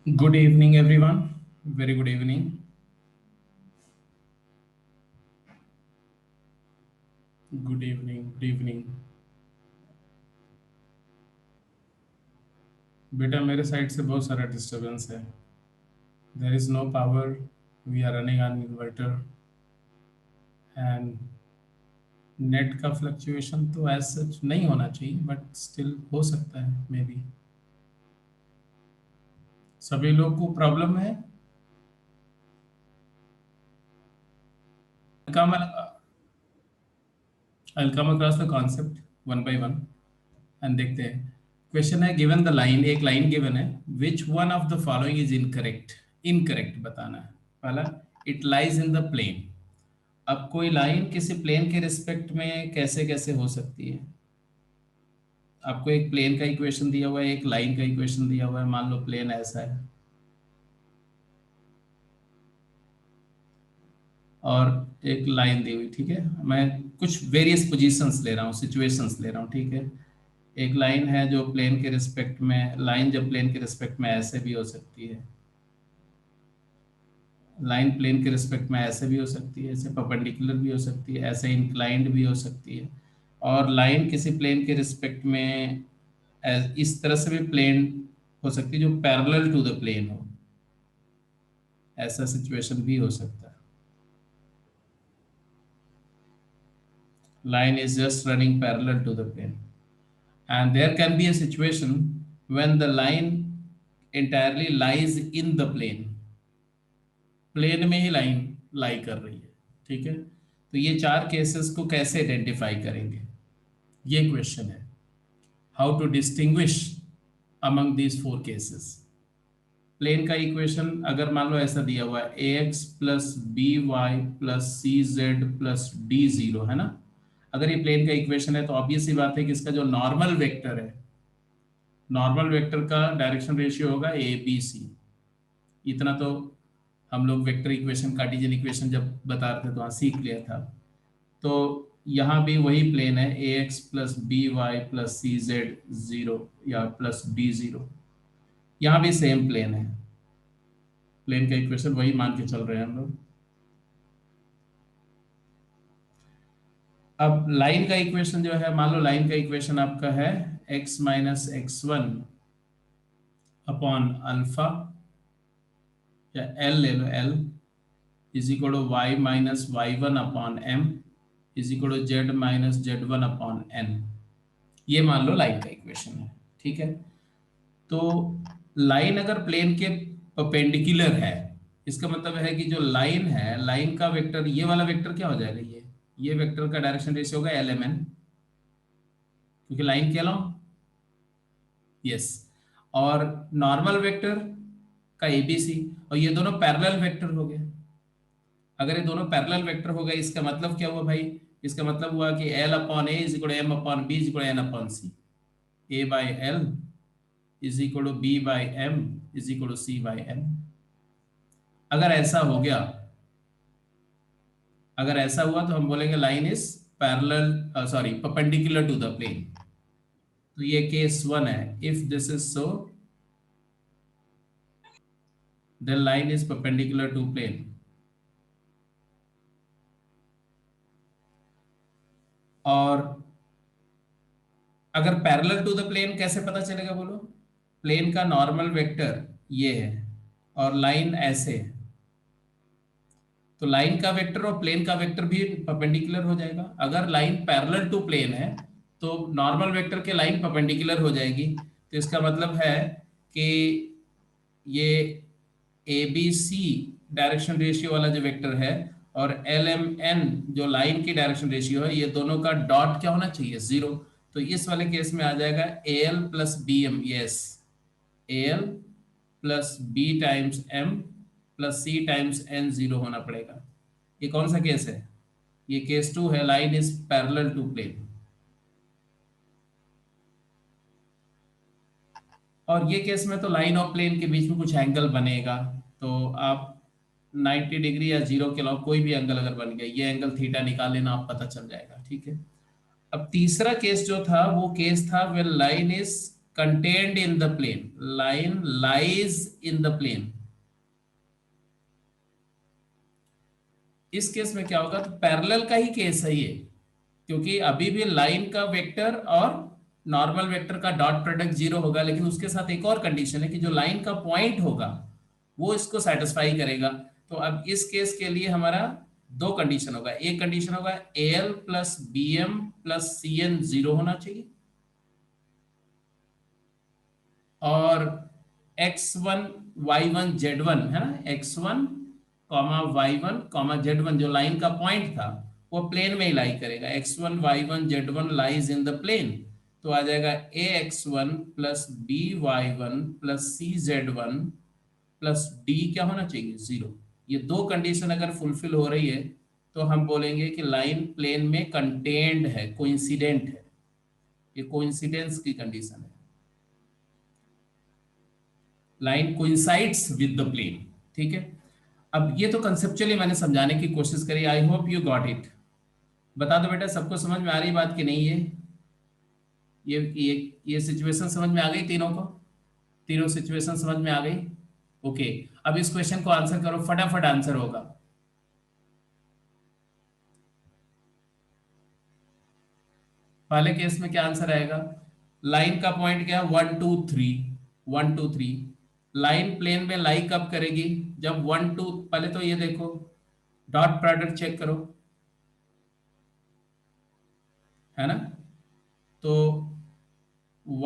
Good evening, everyone. Very good evening. Good evening. Good evening. बेटा मेरे side से बहुत सारा डिस्टरबेंस है. There is no power. We are running on inverter and net का fluctuation तो एज सच नहीं होना चाहिए बट स्टिल हो सकता है मे बी. सभी लोग को प्रॉब्लम है. कम I'll come across the concept one by one and देखते हैं. क्वेश्चन है गिवन द लाइन, एक लाइन गिवन है. Which one of the following is incorrect. Incorrect बताना है. पहला, it lies in the plane. अब कोई लाइन किसी प्लेन के रिस्पेक्ट में कैसे कैसे हो सकती है. आपको एक प्लेन का इक्वेशन दिया हुआ है, एक लाइन का इक्वेशन दिया हुआ है. मान लो प्लेन ऐसा है और एक लाइन दी हुई. ठीक है, मैं कुछ वेरियस पोजीशंस ले रहा हूँ, सिचुएशंस ले रहा हूँ. ठीक है, एक लाइन है जो प्लेन के रिस्पेक्ट में, लाइन जब प्लेन के रिस्पेक्ट में ऐसे भी हो सकती है. लाइन प्लेन के रिस्पेक्ट में ऐसे भी हो सकती है, ऐसे परपेंडिकुलर भी हो सकती है, ऐसे इंक्लाइंड भी हो सकती है. और लाइन किसी प्लेन के रिस्पेक्ट में इस तरह से भी प्लेन हो सकती है जो पैरेलल टू द प्लेन हो. ऐसा सिचुएशन भी हो सकता है. Line is just running parallel to the plane. And there can be a situation when the line entirely lies in the plane. Plane में ही लाइन लाई कर रही है. ठीक है, तो ये चार केसेस को कैसे आइडेंटिफाई करेंगे, ये क्वेश्चन है. How to distinguish among these four cases. Plane का इक्वेशन अगर मान लो ऐसा दिया हुआ है, a x plus b y plus c z plus d zero, है ना. अगर ये प्लेन का इक्वेशन है तो ऑब्वियस सी बात है कि इसका जो नॉर्मल वेक्टर है, नॉर्मल वेक्टर का डायरेक्शन रेशियो होगा ए बी सी. इतना तो हम लोग वेक्टर इक्वेशन, कार्टेशियन इक्वेशन जब बता रहे थे तो हाँ सीख लिया था. तो यहाँ भी वही प्लेन है, a x plus b y plus c z zero या प्लस डी जीरो. यहाँ भी सेम प्लेन है. प्लेन का इक्वेशन वही मान के चल रहे हैं हम लोग. अब लाइन का इक्वेशन जो है, मान लो लाइन का इक्वेशन आपका है x minus x one upon alpha, या एल ले लो, l is equal to y minus y one upon m is equal to z minus z one upon n. ये मान लो लाइन का इक्वेशन है. ठीक है, तो लाइन अगर प्लेन के परपेंडिकुलर है, इसका मतलब है कि जो लाइन है, लाइन का वेक्टर, ये वाला वेक्टर क्या हो जाएगा, ये वेक्टर का डायरेक्शन रेशियो होगा एल एम एन, क्योंकि लाइन के अलाउ. यस. और नॉर्मल वेक्टर का एबीसी, और ये दोनों पैरेलल वेक्टर हो गए. अगर ये दोनों पैरेलल वेक्टर हो गए, इसका मतलब क्या हुआ भाई, इसका मतलब हुआ कि L upon A is equal to M upon B is equal to N upon C. A by L is equal to B by M is equal to C by N. अगर ऐसा हो गया, अगर ऐसा हुआ तो हम बोलेंगे line is parallel, sorry perpendicular to the plane. तो ये केस वन है. If this is so, then line is perpendicular to plane. और अगर पैरेलल टू द प्लेन कैसे पता चलेगा बोलो. प्लेन का नॉर्मल वेक्टर ये है और लाइन ऐसे है, तो लाइन का वेक्टर और प्लेन का वेक्टर भी परपेंडिकुलर हो जाएगा. अगर लाइन पैरेलल टू प्लेन है तो नॉर्मल वेक्टर के लाइन परपेंडिकुलर हो जाएगी. तो इसका मतलब है कि ये A B C direction ratio वाला जो वेक्टर है और एल एम एन जो लाइन की डायरेक्शन रेशियो है, ये दोनों का डॉट क्या होना चाहिए, जीरो. तो इस वाले केस में आ जाएगा A L plus B M. Yes, A L plus B times M plus C times N zero होना पड़ेगा. ये कौन सा केस है, ये केस टू है. Line is parallel to plane. और ये केस में तो लाइन और प्लेन के बीच में कुछ एंगल बनेगा, तो आप 90 डिग्री या जीरो के अलावा कोई भी एंगल अगर बन गया, ये एंगल थीटा निकाल लेना, आप पता चल जाएगा. ठीक है. अब तीसरा केस जो था वो केस था when line is contained in the plane, line lies in the plane. इस केस में क्या होगा, तो पैरेलल का ही केस है ये, क्योंकि अभी भी लाइन का वेक्टर और नॉर्मल वेक्टर का डॉट प्रोडक्ट जीरो होगा, लेकिन उसके साथ एक और कंडीशन है कि जो लाइन का पॉइंट होगा वो इसको सेटिस्फाई करेगा। तो अब इस केस के लिए हमारा दो कंडीशन होगा, एक कंडीशन होगा A L plus B M plus C N zero होना चाहिए, और x1 y1 z1 है ना, x1 comma y1 comma z1 जो लाइन का पॉइंट था वो प्लेन में ही लाई करेगा, x1 y1 z1 lies in the plane. तो आ जाएगा ax1 plus b y one plus सी जेड1 प्लस डी क्या होना चाहिए, जीरो। ये दो कंडीशन अगर फुलफिल हो रही है तो हम बोलेंगे कि लाइन प्लेन में कंटेन्ड है, कोइंसिडेंट है। ये कोइंसिडेंस की कंडीशन है, line coincides with the plane. ठीक है, अब ये तो कंसेप्चुअली मैंने समझाने की कोशिश करी, I hope you got it. बता दो बेटा, सबको समझ में आ रही बात कि नहीं है? ये सिचुएशन समझ में आ गई तीनों को? तीनों सिचुएशन समझ में आ गई? ओके, अब इस क्वेश्चन को आंसर करो, फटाफट आंसर होगा। पहले केस में क्या आंसर आएगा, लाइन का पॉइंट क्या है, 1 2 3, 1 2 3। लाइन प्लेन में लाई कब करेगी, जब 1 2, पहले तो ये देखो डॉट प्रोडक्ट चेक करो, है ना। तो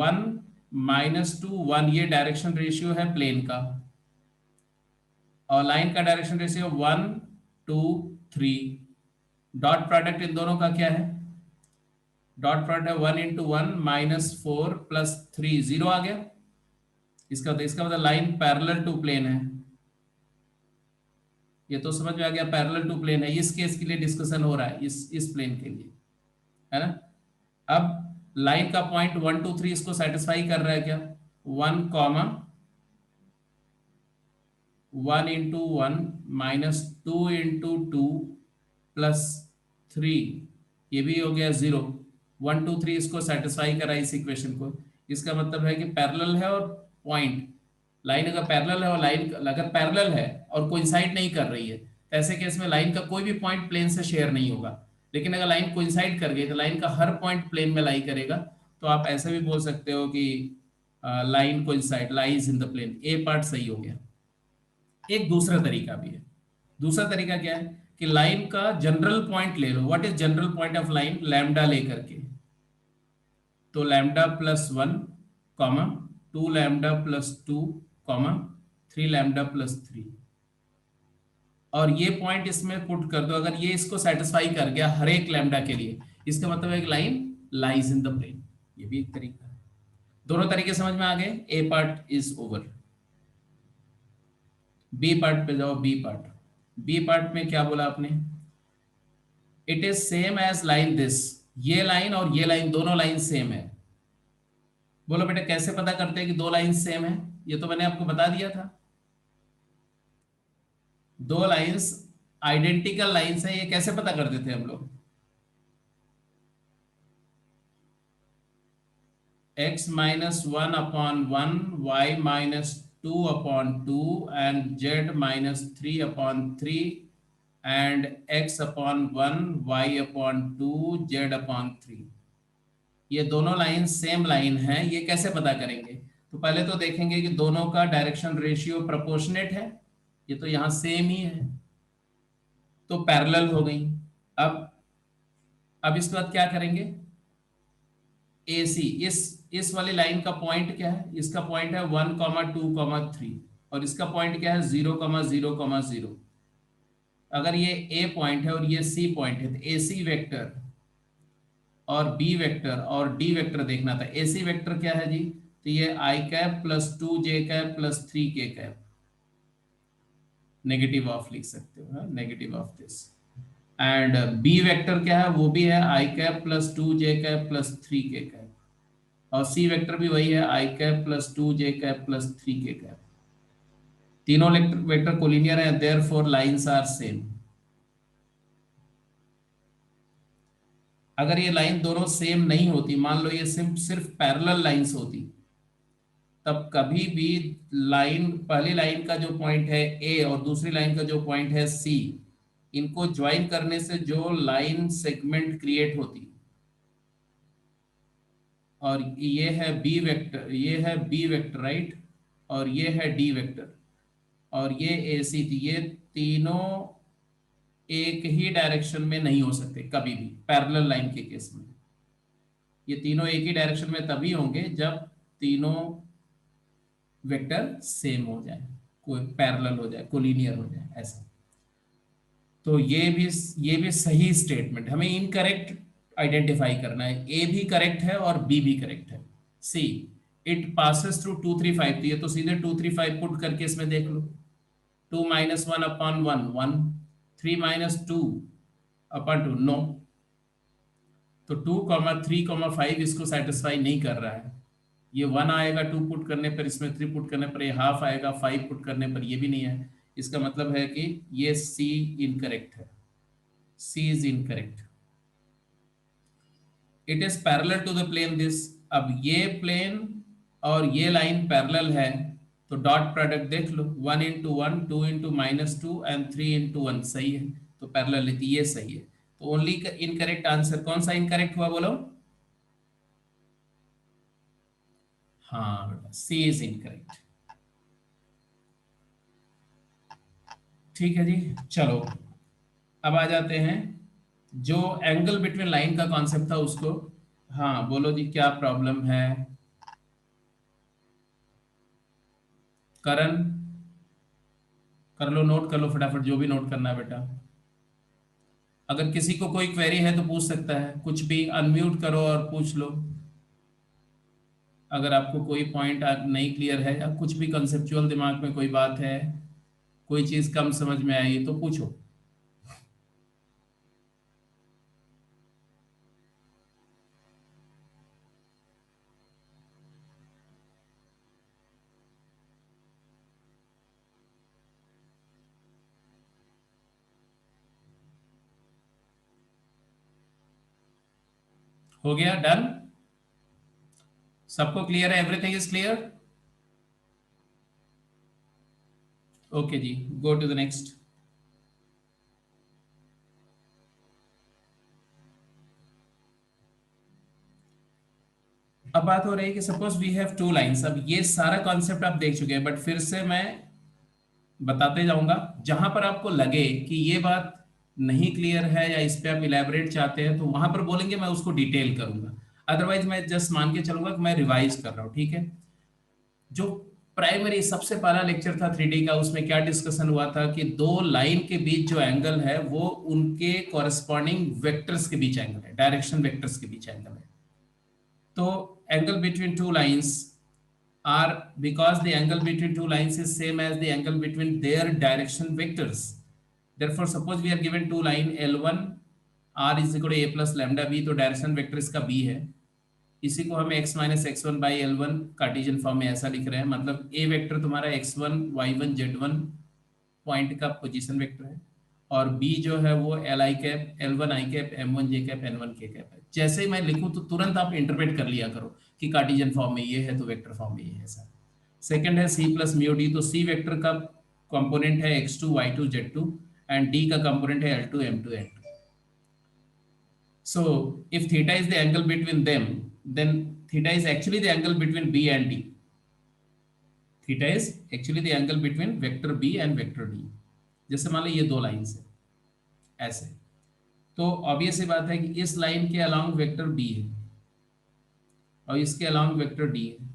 1 - 2 1 ये डायरेक्शन रेशियो है प्लेन का, और लाइन का direction ratio 1 2 3। Dot product in दोनों का क्या है, डॉट प्रोडक्ट है 1 × 1 -4 + 3, जीरो आ गया। इसका मतलब लाइन पैरेलल टू प्लेन है, ये तो समझ में आ गया, पैरेलल टू प्लेन है। इस केस के लिए डिस्कशन हो रहा है, इस प्लेन के लिए, है ना। अब लाइन का पॉइंट 1 2 3 इसको सेटिस्फाई कर रहा है क्या, 1 कॉमा 1 × 1 -2 × 2 +3, ये भी हो गया जीरो। 1 2 3 इसको सेटिस्फाई करा इस इक्वेशन को, इसका मतलब है कि पैरेलल है, और पॉइंट लाइन अगर पैरेलल है और लाइन अगर पैरेलल है और कोइंसाइड नहीं कर रही है, तो ऐसे केस में लाइन का कोई भी पॉइंट प्लेन से शेयर नहीं होगा। लेकिन अगर लाइन कोइंसाइड कर गई तो लाइन का हर पॉइंट प्लेन में लाई करेगा। तो आप ऐसे भी बोल सकते हो कि line coincide lies in the plane, a part सही हो गया। एक दूसरा तरीका भी है, दूसरा तरीका क्या है कि लाइन का जनरल पॉइंट ले लो, what is general point of line, lambda लेकर के। तो lambda +1 comma 2 lambda +2 comma 3 lambda +3, और ये पॉइंट इसमें पुट कर दो। अगर ये इसको सेटिस्फाई कर गया हर एक लैम्डा के लिए, इसका मतलब है कि line lies in the plane. ये भी एक तरीका है। दोनों तरीके समझ में आ गए, A part is over. B part पे जाओ, बी पार्ट। बी पार्ट में क्या बोला आपने, it is same as line this, ये लाइन और ये लाइन दोनों लाइन सेम है। बोलो बेटा कैसे पता करते हैं कि दो लाइन सेम है, ये तो मैंने आपको बता दिया था। दो लाइंस आइडेंटिकल लाइंस है, ये कैसे पता करते थे हम लोग, x-1/1 y-2/2 and z-3/3 and x/1 y/2 z/3, ये दोनों लाइन सेम लाइन है, ये कैसे पता करेंगे। तो पहले तो देखेंगे कि दोनों का डायरेक्शन रेशियो प्रोपोर्शनेट है, ये तो यहाँ सेम ही है, तो पैरेलल हो गई। अब इसके बाद क्या करेंगे, ए सी, इस वाली लाइन का पॉइंट क्या है, इसका पॉइंट है 1, 2, 3, और इसका पॉइंट क्या है 0, 0, 0। अगर ये ए पॉइंट है और ये सी पॉइंट है, तो ए सी वेक्टर और बी वेक्टर और डी वेक्टर देखना था। ए सी वेक्टर क्या है जी, तो ये i cap +2j cap +3k cap, negative of लिख सकते हो, negative of this. And B vector क्या है, वो भी है i cap +2j cap +3k cap, और सी वेक्टर भी वही है i cap +2j cap +3k cap. तीनों वेक्टर कोलिनियर है, देयरफॉर लाइंस आर सेम। अगर ये लाइन दोनों सेम नहीं होती, मान लो ये सिर्फ पैरेलल लाइंस होती, तब कभी भी लाइन, पहली लाइन का जो पॉइंट है ए और दूसरी लाइन का जो पॉइंट है सी, इनको ज्वाइन करने से जो लाइन सेगमेंट क्रिएट होती, और ये है बी वेक्टर, ये है बी वेक्टर राइट, और ये है डी वेक्टर, और ये ए सी थी, ये तीनों एक ही डायरेक्शन में नहीं हो सकते कभी भी पैरेलल लाइन के केस में। ये तीनों एक ही डायरेक्शन में तभी होंगे जब तीनों वेक्टर सेम हो जाए, कोई पैरेलल हो जाए, कोलिनियर हो जाए ऐसा। तो ये भी सही स्टेटमेंट, हमें इनकरेक्ट आइडेंटिफाई करना है। ए भी करेक्ट है और बी भी करेक्ट है। सी, इट पासेस थ्रू 2 3 5, तो ये तो सीधे 2 3 5 पुट करके इसमें देख लो। 2 - 1 / 1 1, 3 - 2 / 2 नो। तो 2 3 5 इसको सेटिस्फाई नहीं कर रहा है। ये 1 आएगा 2 पुट करने पर, इसमें 3 पुट करने पर ये हाफ आएगा, 5 पुट करने पर ये भी नहीं है। इसका मतलब है कि ये सी इनकरेक्ट है, C is incorrect. It is parallel to the plane this. अब ये प्लेन और ये लाइन पैरेलल है, तो डॉट प्रोडक्ट देख लो, 1 × 1, 2 × -2 एंड 3 × 1 सही है, तो पैरेललिटी ये सही है। तो ओनली इनकरेक्ट आंसर कौन सा इनकरेक्ट हुआ बोलो? हाँ बेटा, सी इज इनकरेक्ट। ठीक है जी, चलो अब आ जाते हैं जो एंगल बिटवीन लाइन का कॉन्सेप्ट था उसको। हाँ बोलो जी, क्या प्रॉब्लम है? करण, कर लो, नोट कर लो फटाफट जो भी नोट करना है बेटा। अगर किसी को कोई क्वेरी है तो पूछ सकता है, कुछ भी अनम्यूट करो और पूछ लो। अगर आपको कोई पॉइंट नहीं क्लियर है या कुछ भी कंसेप्चुअल दिमाग में कोई बात है, कोई चीज कम समझ में आई तो पूछो। हो गया डन? सबको क्लियर है? Everything is clear? ओके जी, गो टू द नेक्स्ट। अब बात हो रही है कि सपोज वी हैव 2 लाइंस। अब ये सारा कॉन्सेप्ट आप देख चुके हैं, बट फिर से मैं बताते जाऊंगा। जहां पर आपको लगे कि ये बात नहीं क्लियर है या इस पे आप इलेबोरेट चाहते हैं तो वहां पर बोलेंगे, मैं उसको डिटेल करूंगा। अदरवाइज मैं जस्ट मान के चलूंगा कि मैं रिवाइज कर रहा हूँ, ठीक है? जो प्राइमरी सबसे पहला लेक्चर था 3D का, उसमें क्या डिस्कशन हुआ था कि दो लाइन के बीच जो एंगल है वो उनके कॉरेस्पॉन्डिंग वेक्टर्स के बीच एंगल है, डायरेक्शन वेक्टर्स के बीच एंगल है। तो angle between two lines are, because the angle between two lines is same as the angle between their direction vectors. Therefore, suppose we are given two line L1 r is equal to a plus lambda b, तो direction vector इसका b है। इसी को हम x - x1 by L1 Cartesian form में ऐसा लिख रहे हैं, मतलब a वेक्टर तुम्हारा x1 y1 z1 पॉइंट का पोजीशन वेक्टर है, और b जो है वो L I cap L1 i cap M1 j cap N1 k cap है। जैसे ही मैं लिखूं तो तुरंत आप इंटरप्रेट कर लिया करो कि कार्टेशियन फॉर्म में ये है तो वेक्टर फॉर्म में ये है सर। सेकंड है c प्लस म्यू डी, तो c वेक्टर का कंपोनेंट है x2 y2 z2 and d का कंपोनेंट है l2 m2 n2। So if theta is the angle between them, then theta is actually the angle between B and D. Theta is actually the angle between vector B and vector D. जैसे मान लो ये दो lines है ऐसे, तो obvious सी बात है कि इस लाइन के अलोंग वेक्टर B है और इसके अलोंग वेक्टर D है।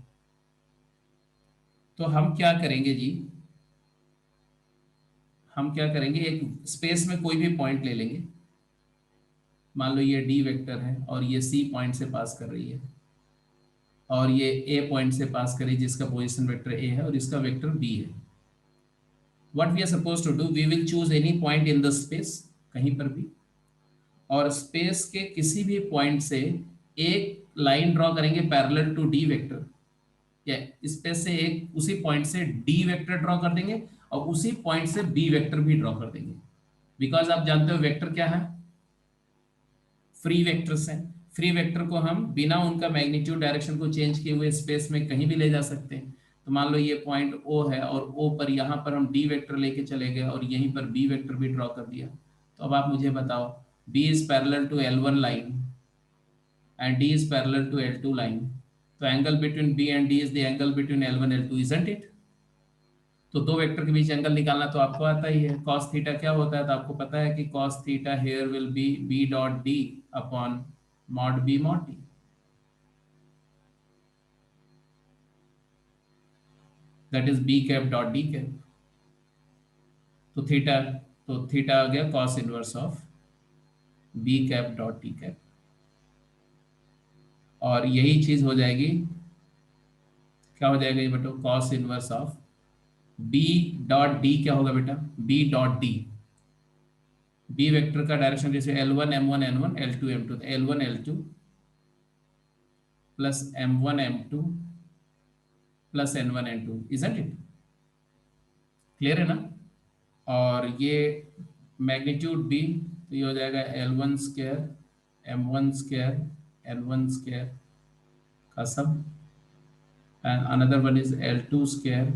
तो हम क्या करेंगे जी, हम क्या करेंगे, एक स्पेस में कोई भी पॉइंट ले लेंगे। मान लो ये D वेक्टर है और ये C पॉइंट से पास कर रही है, और ये A पॉइंट से पास करी जिसका पोजीशन वेक्टर A है और इसका वेक्टर B है। What we are suppose to do, we will choose any point in the space, कहीं पर भी, और स्पेस के किसी भी पॉइंट से एक लाइन ड्रॉ करेंगे पैरेलल टू D वेक्टर, या स्पेस से एक उसी पॉइंट से D वेक्टर ड्रॉ कर देंगे और उसी पॉइंट से B वेक्टर भी ड्रॉ कर देंगे। बिकॉज आप जानते हो वेक्टर क्या है, फ्री वेक्टर्स हैं। फ्री वेक्टर को हम बिना उनका मैग्नीट्यूड डायरेक्शन को चेंज किए हुए स्पेस में कहीं भी ले जा सकते हैं। तो मान लो ये पॉइंट O है और O पर यहाँ पर हम D वेक्टर लेके चले गए और यहीं पर B वेक्टर भी ड्रॉ कर दिया। तो अब आप मुझे बताओ, B is parallel to L1 line and D is parallel to L2 line. So angle between B and D is the angle between L1 L2, isn't it? तो दो वेक्टर के बीच एंगल निकालना तो आपको आता ही है। cos थीटा क्या होता है, तो आपको पता है कि cos theta here will be B dot D upon mod B mod D। That is B cap dot D cap। तो थीटा आ गया cos inverse of B cap dot D cap। और यही चीज हो जाएगी, क्या हो जाएगा ये बेटो, cos inverse of B dot D क्या होगा बेटा, B dot D। B vector का डायरेक्शन जैसे L1 M1 N1 L2 M2, L1 L2 plus M1 M2 plus N1 N2, isn't it? Clear है ना? और ये मैग्नीट्यूड B, तो ये हो जाएगा L1 square M1 square N1 square का सब, and another one is L2 square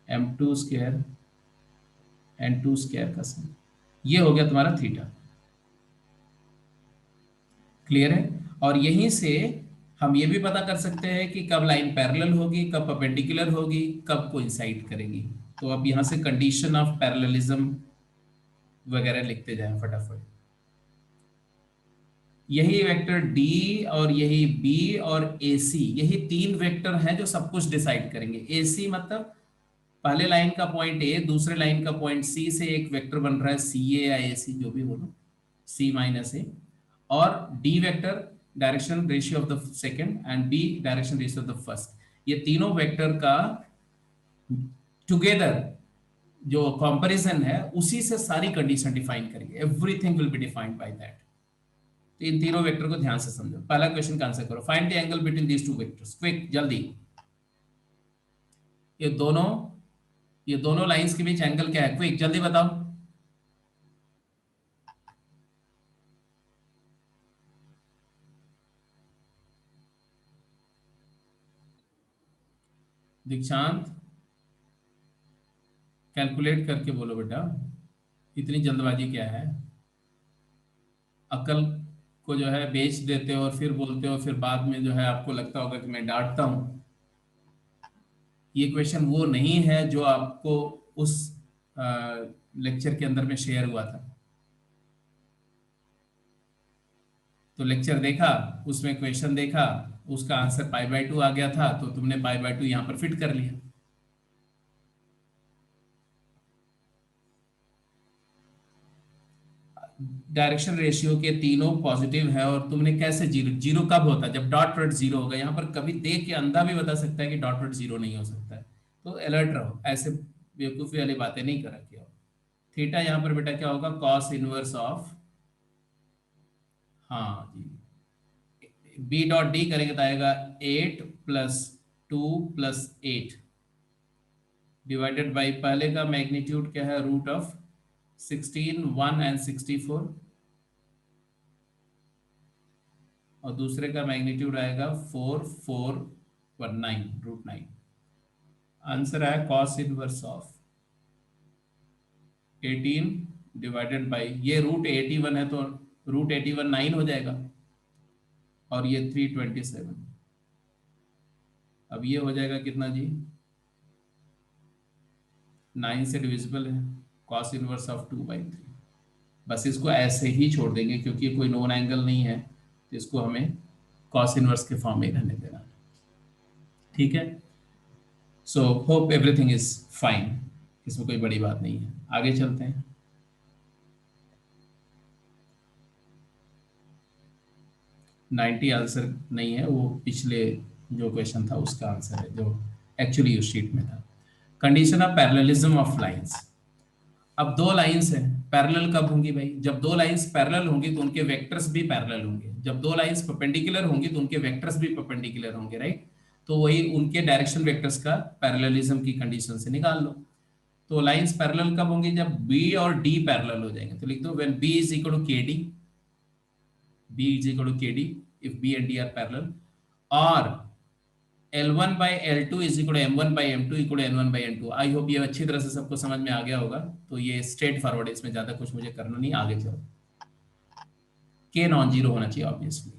M2 square N2 square का सब। ये हो गया तुम्हारा थीटा। क्लियर है? और यहीं से हम ये भी पता कर सकते हैं कि कब लाइन पैरेलल होगी, कब परपेंडिकुलर होगी, कब कोइंसाइड करेगी। तो अब यहां से कंडीशन ऑफ पैरेललिज्म वगैरह लिखते जाएं फटाफट। यही वेक्टर D और यही B और AC, यही तीन वेक्टर हैं जो सब कुछ डिसाइड करेंगे। AC मतलब पहले लाइन का पॉइंट A, दूसरे लाइन का पॉइंट C से एक वेक्टर बन रहा है CA या AC, जो भी बोलो, C माइनस A। और D vector direction ratio of the second and B direction ratio of the first. ये तीनों वेक्टर का टुगेदर जो कंपैरिजन है उसी से सारी कंडीशन डिफाइन करेंगे। Everything will be defined by that. तो इन तीनों वेक्टर को ध्यान से समझो। पहला क्वेश्चन का आंसर करो, find the angle between these two vectors, quick जल्दी। ये दोनों लाइंस के बीच एंगल क्या है, क्विक जल्दी बताओ। दीक्षांत कैलकुलेट करके बोलो बेटा, इतनी जल्दबाजी क्या है? अकल को जो है बेच देते हो और फिर बोलते हो, फिर बाद में जो है आपको लगता होगा कि मैं डांटता हूं। ये क्वेश्चन वो नहीं है जो आपको उस लेक्चर के अंदर में शेयर हुआ था। तो लेक्चर देखा, उसमें क्वेश्चन देखा, उसका आंसर π/2 आ गया था, तो तुमने π/2 यहां पर फिट कर लिया। डायरेक्शन रेशियो के तीनों पॉजिटिव है और तुमने कैसे जीरो, जीरो कब होता है, जब डॉट प्रोडक्ट जीरो होगा। यहाँ पर कभी देख के अंधा भी बता सकता है कि डॉट प्रोडक्ट जीरो नहीं हो सकता है। तो अलर्ट रहो, ऐसे बेवकूफी वाली बातें नहीं कर रखी हो। थीटा यहाँ पर बेटा क्या होगा, कॉस इनवर्स ऑफ, हाँ जी, बी डॉट डी करेंगे तो आएगा 8 प्लस 2 प्लस 8 डिवाइडेड बाई पहले का मैग्नीट्यूड क्या है, रूट ऑफ 16 1 एंड 64, और दूसरे का मैग्नीट्यूड आएगा 4 4 1 9 रूट 9। आंसर आया cos inverse of 18 divided by, ये रूट 81 है तो रूट 81 9 हो जाएगा, और ये 327। अब ये हो जाएगा कितना जी, 9 से डिविजिबल है, कॉस इनवर्स ऑफ 2/3। बस इसको ऐसे ही छोड़ देंगे क्योंकि कोई नोन एंगल नहीं है, तो इसको हमें कॉस इनवर्स के फॉर्म में रहने देना। ठीक है, so hope everything is fine, इसमें कोई बड़ी बात नहीं है। आगे चलते हैं। नाइन्टी आंसर नहीं है, वो पिछले जो क्वेश्चन था उसका आंसर है, जो एक्चुअली उस शीट में था। Condition of parallelism of lines. अब दो लाइंस हैं, पैरेलल कब होंगी भाई, जब दो लाइंस पैरेलल होंगी तो उनके वेक्टर्स भी पैरेलल होंगे। जब दो लाइंस परपेंडिकुलर होंगी तो उनके वेक्टर्स भी परपेंडिकुलर होंगे, राइट? तो वही उनके डायरेक्शन वेक्टर्स का पैरेललिज्म की कंडीशन से निकाल लो। तो लाइंस पैरेलल कब होंगी, जब B और D पैरेलल हो जाएंगे। तो लिख दो when B is equal to KD, B is equal to KD if B and D are parallel, or L1/L2 is equal M1/M2 equal N1/N2। I hope ये अच्छी तरह से सबको समझ में आ गया होगा। तो ये स्ट्रेट फॉरवर्ड है, इसमें ज्यादा कुछ मुझे करना नहीं, आगे चलो। के नॉन जीरो होना चाहिए obviously.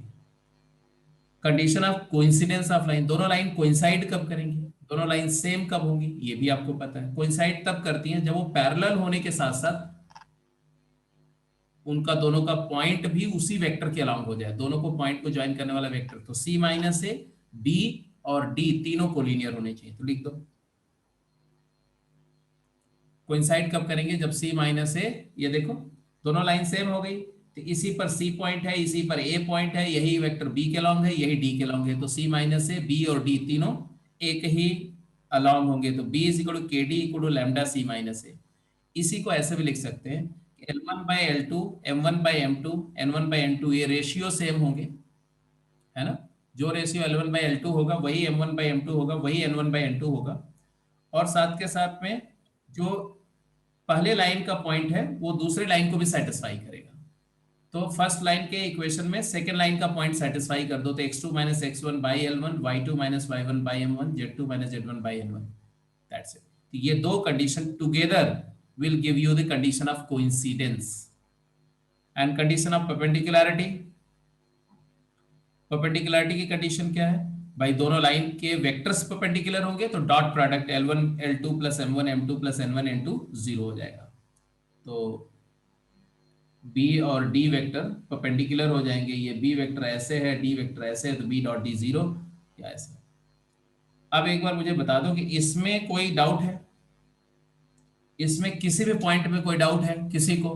Condition of coincidence of line, दोनों लाइन कोइंसाइड कब करेंगी, दोनों लाइन सेम कब होंगी, ये भी आपको पता है। कोइंसाइड तब करती हैं जब वो पैरेलल होने के साथ साथ उनका दोनों का पॉइंट भी उसी वेक्टर के अलाउंग हो जाए, दोनों को पॉइंट को ज्वाइन करने वाला वेक्टर। तो सी माइनस ए, बी और डी तीनों कोलिनियर होने चाहिए। तो लिख दो कोइंसाइड कब करेंगे, जब सी माइनस ए, ये देखो दोनों लाइन सेम हो गई, तो इसी पर सी पॉइंट है, इसी पर ए पॉइंट है, यही वेक्टर बी के अलोंग है, यही डी के अलोंग है। तो सी माइनस ए, बी और डी तीनों एक ही अलोंग होंगे। तो b is equal to k d equal to lambda c minus a. इसी को ऐसे भी लिख सकते हैं L1/L2, M1/M2, N1/N2 ये रेशियो सेम होंगे, है ना। जो रेशियो L1/L2 होगा वही M1/M2 होगा, वही N1/N2 होगा। और साथ के साथ में जो पहले लाइन का पॉइंट है वो दूसरे लाइन को भी सेटिस्फाई करेगा। तो फर्स्ट लाइन के इक्वेशन में सेकंड लाइन का पॉइंट सेटिस्फाई कर दो, तो x2 minus x one by L1, y2 minus y1 by M1, z2 minus z1 by N1। That's it. तो ये दो condition together will give you the condition of coincidence. And condition of perpendicularity, perpendicularity की condition क्या है भाई, दोनों line के vectors perpendicular होंगे तो dot product L1 L2 plus M1 M2 plus N1 N2 zero हो जाएगा। तो B और D वेक्टर परपेंडिकुलर हो जाएंगे, ये B वेक्टर ऐसे है, D वेक्टर ऐसे है, तो B डॉट D जीरो या ऐसे। अब एक बार मुझे बता दो कि इसमें कोई डाउट है, इसमें किसी भी पॉइंट में कोई डाउट है किसी को,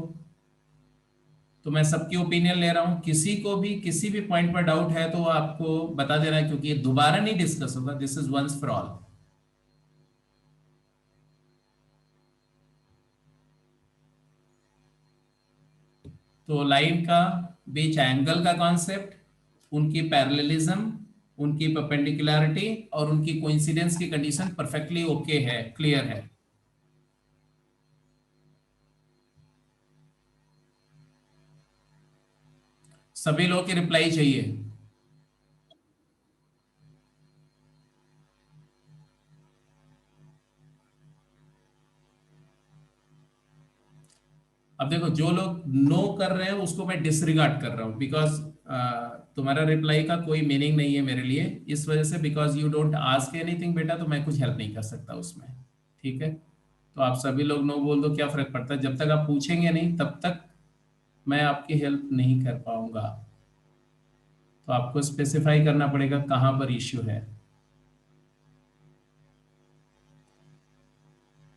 तो मैं सबकी ओपिनियन ले रहा हूं, किसी को भी किसी भी पॉइंट पर डाउट है तो आपको बता देना है, क्योंकि ये दोबारा नहीं डिस्कस होगा, this is once for all. तो लाइन का बीच एंगल का कॉन्सेप्ट, उनकी पैरेललिज्म, उनकी परपेंडिकुलरिटी और उनकी कोइंसिडेंस की कंडीशन परफेक्टली ओके है, क्लियर है। सभी लोग की रिप्लाई चाहिए। अब देखो जो लोग नो कर रहे हैं उसको मैं डिसरिगार्ड कर रहा हूँ, बिकॉज तुम्हारा रिप्लाई का कोई मीनिंग नहीं है मेरे लिए, इस वजह से, because you don't ask anything बेटा, तो मैं कुछ हेल्प नहीं कर सकता उसमें। ठीक है, तो आप सभी लोग नो बोल दो, क्या फर्क पड़ता है, जब तक आप पूछेंगे नहीं तब तक मैं आपकी हेल्प नहीं कर पाऊंगा। तो आपको स्पेसिफाई करना पड़ेगा कहाँ पर इश्यू है।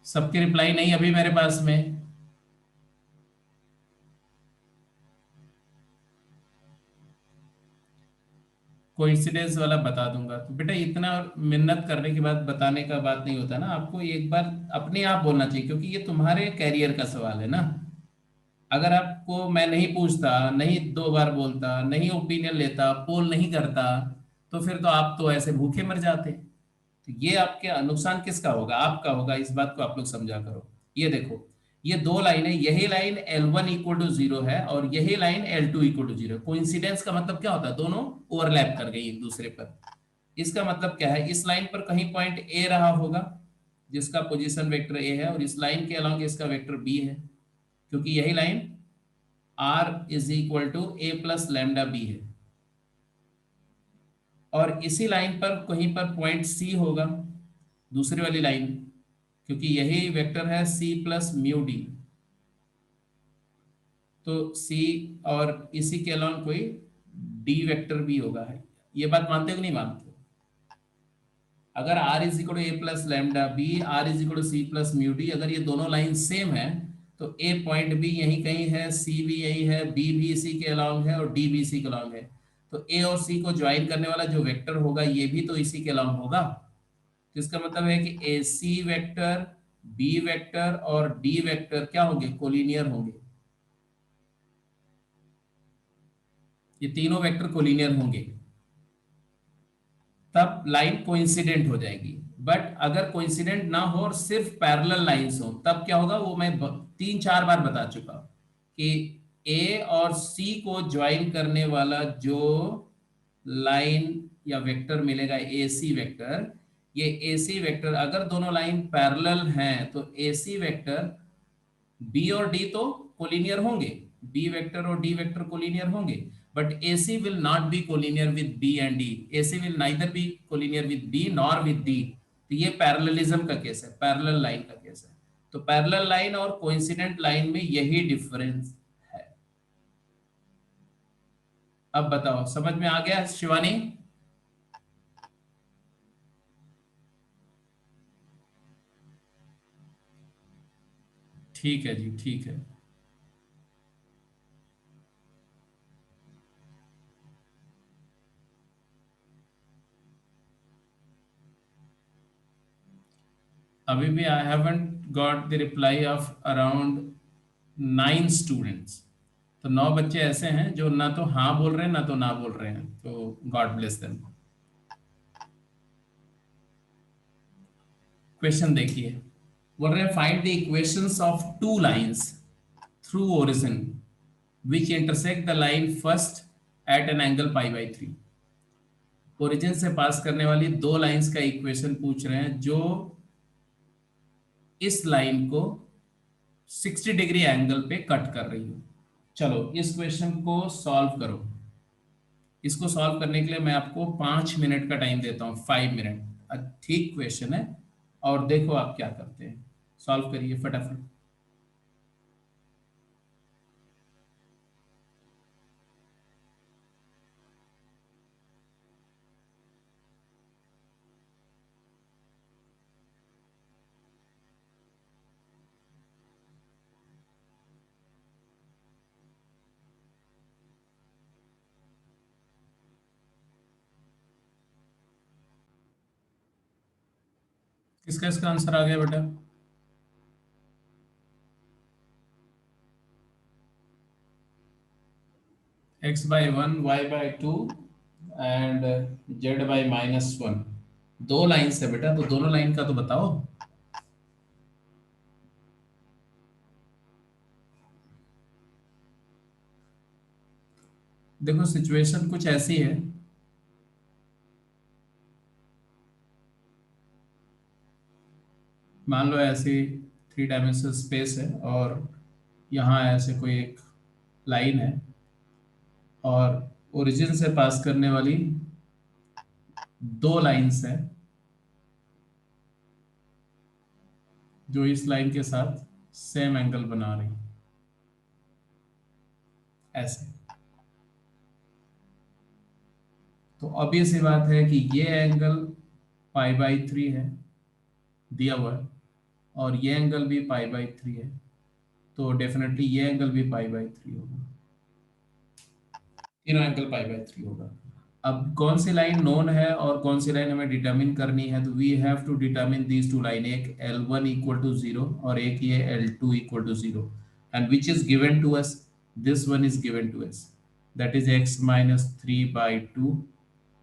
सबकी रिप्लाई नहीं अभी मेरे पास में। कोइंसिडेंस वाला बता दूंगा, तो बेटा इतना मिन्नत करने के बाद बताने का बात नहीं होता ना, आपको एक बार अपने आप बोलना चाहिए, क्योंकि ये तुम्हारे कैरियर का सवाल है ना। अगर आपको मैं नहीं पूछता, नहीं दो बार बोलता, नहीं ओपिनियन लेता, पोल नहीं करता, तो फिर तो आप तो ऐसे भूखे मर जाते। तो ये आपके नुकसान किसका होगा, आपका होगा, इस बात को आप लोग समझा करो। ये देखो, ये दो लाइन है, यही line L1 equal to zero है और यही line L2 equal to zero. Coincidence का मतलब क्या होता है, दोनों ओवरलैप कर गई एक दूसरे पर। इसका मतलब क्या है, इस लाइन पर कहीं पॉइंट ए रहा होगा जिसका पोजीशन वेक्टर ए है, और इस लाइन के अलोंग इसका वेक्टर बी है, क्योंकि यही line R is equal to A plus lambda B है। और इसी लाइन पर कहीं पर पॉइंट सी होगा, दूसरी वाली लाइन, क्योंकि यही वेक्टर है C प्लस म्यू डी। तो C और इसी के अलावा कोई D वेक्टर भी होगा, है ये बात मानते हो कि नहीं मानते हो? अगर R is equal to A plus lambda B, R is equal to C plus mu D, अगर ये दोनों लाइन सेम है तो A पॉइंट भी यहीं कहीं है, C भी यही है, B भी इसी के अलाउंग है और D भी इसी के अलाउंग है। तो A और C को ज्वाइन करने वाला जो वेक्टर होगा ये भी तो इसी के अलाउंग होगा। तो इसका मतलब है कि ए सी वेक्टर, बी वेक्टर और डी वेक्टर क्या होंगे, कोलिनियर होंगे। ये तीनों वेक्टर कोलिनियर होंगे, तब लाइन कोइंसिडेंट हो जाएगी। बट अगर कोइंसिडेंट ना हो और सिर्फ पैरेलल लाइंस हो तब क्या होगा, वो मैं तीन चार बार बता चुका हूं कि ए और सी को ज्वाइन करने वाला जो लाइन या वेक्टर मिलेगा AC वेक्टर, ये AC वेक्टर अगर दोनों लाइन पैरेलल हैं तो AC वेक्टर बी और डी तो कोलिनियर होंगे, बी वेक्टर और डी वेक्टर कोलिनियर होंगे, but AC will not be collinear with B and D, AC will neither be collinear with B nor with D. तो ये parallelism का case है, parallel line का case है। तो पैरेलल लाइन और कोइंसिडेंट लाइन में यही डिफरेंस है। अब बताओ समझ में आ गया शिवानी? ठीक है जी, ठीक है। अभी भी I haven't got the reply off around 9 students. तो 9 बच्चे ऐसे हैं जो ना तो हाँ बोल रहे हैं ना तो ना बोल रहे हैं, तो गॉड ब्लेस देम। क्वेश्चन देखिए, बोल रहे हैं find the equations of two lines through origin which intersect the line first at an angle π/3। Origin से पास करने वाली दो लाइंस का इक्वेशन पूछ रहे हैं जो इस लाइन को 60 डिग्री एंगल पे कट कर रही हो। चलो इस क्वेश्चन को सॉल्व करो। इसको सॉल्व करने के लिए मैं आपको 5 मिनट का टाइम देता हूँ, 5 मिनट। ठीक क्वेश्चन है और देखो आप क्या करते हैं, सॉल्व करिए फटाफट। किसका इसका आंसर आ गया बेटा? x/1 y/2 and z/-1। दो लाइन है बेटा, तो दोनों लाइन का तो बताओ। देखो सिचुएशन कुछ ऐसी है, मान लो ऐसी 3 डायमेंशनल स्पेस है और यहाँ ऐसे कोई एक लाइन है और ओरिजिन से पास करने वाली दो लाइंस हैं जो इस लाइन के साथ सेम एंगल बना रही, ऐसे। तो ऑब्वियस सी बात है कि ये एंगल π/3 है दिया हुआ है और ये एंगल भी π/3 है, तो डेफिनेटली ये एंगल भी π/3 होगा, तीनों एंगल π/3 होगा। अब कौन सी लाइन नोन है और कौन सी लाइन हमें डिटरमिन करनी है, तो we have to determine these two line, एक L1 इक्वल टू 0 और एक ये L2 equal to 0, and which is given to us, this one is given to us, that is x-3/2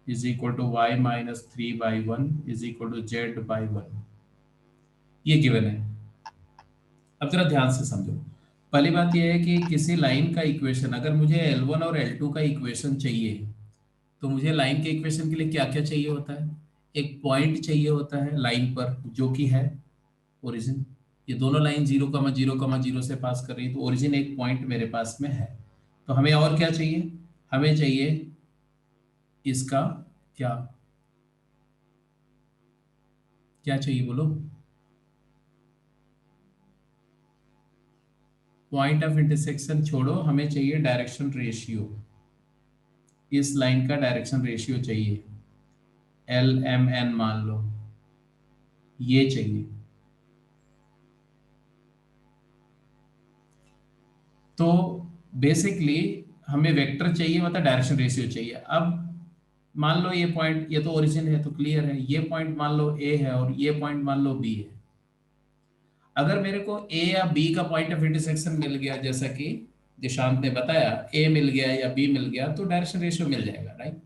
is equal to y-3/1 is equal to z/1, ये given है। अब जरा ध्यान से समझो, पहली बात यह है कि किसी लाइन का इक्वेशन, अगर मुझे L1 और L2 का इक्वेशन चाहिए तो मुझे लाइन के इक्वेशन के लिए क्या क्या चाहिए होता है? एक पॉइंट चाहिए होता है लाइन पर जो कि है ओरिजिन। ये दोनों लाइन 0,0,0 से पास कर रही है, तो ओरिजिन एक पॉइंट मेरे पास में है। तो हमें और क्या चाहिए? हमें चाहिए इसका क्या, क्या चाहिए बोलो? पॉइंट ऑफ इंटरसेक्शन छोड़ो, हमें चाहिए डायरेक्शन रेशियो। इस लाइन का डायरेक्शन रेशियो चाहिए, LMN मान लो, ये चाहिए। तो बेसिकली हमें वेक्टर चाहिए, मतलब डायरेक्शन रेशियो चाहिए। अब मान लो ये पॉइंट, ये तो ओरिजिन है तो क्लियर है, ये पॉइंट मान लो A है और ये पॉइंट मान लो B है। अगर मेरे को A या B का पॉइंट ऑफ इंटरसेक्शन मिल गया, जैसा कि दिशांत ने बताया, A मिल गया या B मिल गया, तो डायरेक्शन रेशियो मिल जाएगा, राइट?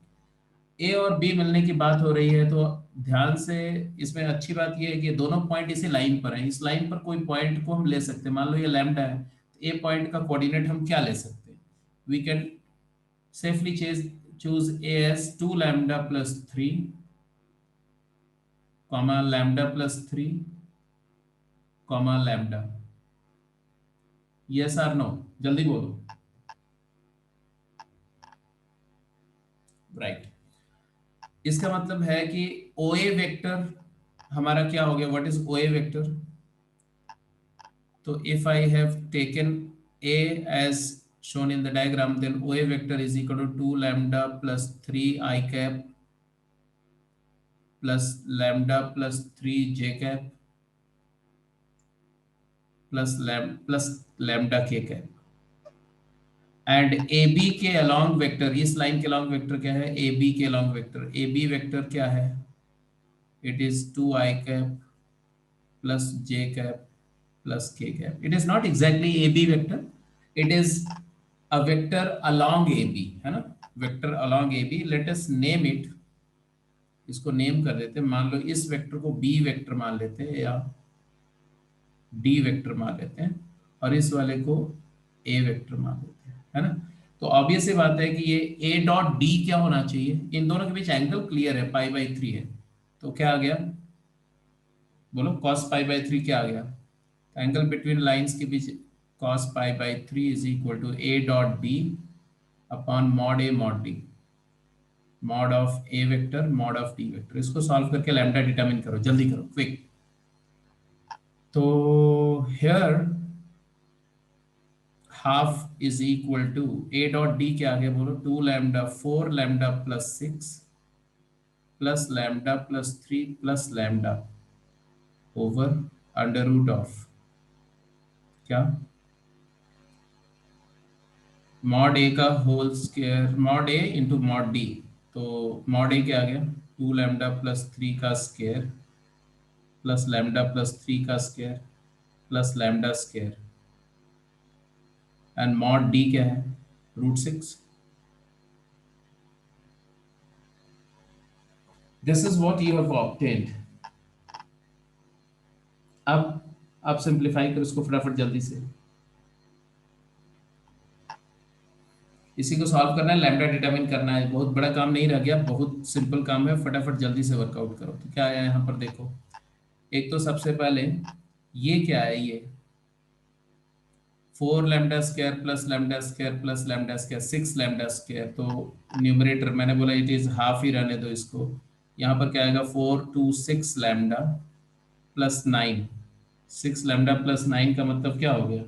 ए और बी मिलने की बात हो रही है, तो ध्यान से, इसमें अच्छी बात यह है कि दोनों पॉइंट इसी लाइन पर हैं। इस लाइन पर कोई पॉइंट को हम ले सकते हैं, मान लो ये लैम्डा है, तो ए पॉइंट का कोऑर्डिनेट हम क्या ले सकते हैं? We can safely choose a as 2 lambda plus 3 comma lambda plus 3 comma lambda. yes or no, जल्दी बोलो. Right right. इसका मतलब है कि ओए वेक्टर हमारा क्या हो गया. व्हाट इज ओए वेक्टर. तो if I have taken a as shown in the diagram, then OA vector is equal to 2 lambda plus 3 I cap plus lambda plus 3 j cap plus lambda k cap. And A B के along vector, इस line के along vector क्या है. A B के along vector, A B vector क्या है. It is 2 I cap plus j cap plus k cap. It is not exactly AB vector. It is a vector along AB, है ना. Vector along AB. Let us name it. इसको name कर देते हैं. मान लो इस वेक्टर को B vector मान लेते हैं या D वेक्टर मान लेते हैं और इस वाले को A वेक्टर मान लेते हैं, है ना. तो ऑब्वियस सी बात है कि ये A डॉट D क्या होना चाहिए. इन दोनों के बीच एंगल क्लियर है, π/3 है. तो क्या आ गया, बोलो. cos π/3 क्या आ गया. एंगल बिटवीन लाइंस के बीच cos π/3 is equal to A dot D upon mod A mod D, mod of A vector mod of D vector. इसको सॉल्व करके लैम्डा डिटरमिन करो, जल्दी करो, क्विक. तो here half is equal to A dot D क्या आ गया, बोलो. 2 lambda 4 lambda plus 6 plus lambda plus 3 plus lambda over under root of क्या, मॉड ए का होल स्क्वायर, मॉड ए इंटू मॉड डी. तो मॉड ए क्या आ गया, 2 लैम्डा प्लस 3 का स्क्वायर प्लस लैम्डा प्लस 3 का square plus lambda square and mod D क्या है, √6. This is what you have obtained. अब आप सिंप्लीफाई करो इसको फटाफट जल्दी से. इसी को सॉल्व करना है, लैम्डा डिटरमिन करना है. बहुत बड़ा काम नहीं रह गया, बहुत सिंपल काम है. फटाफट जल्दी से वर्कआउट करो. तो क्या आया यहाँ पर देखो. एक तो सबसे पहले ये क्या है, ये 4 lambda square plus lambda square plus lambda square 6 lambda square. तो न्यूमरेटर मैंने बोला इट इज हाफ ही रहने दो इसको. यहाँ पर क्या आएगा 4 2 6 लैम्डा प्लस 9. 6 लैम्डा प्लस 9 का मतलब क्या हो गया,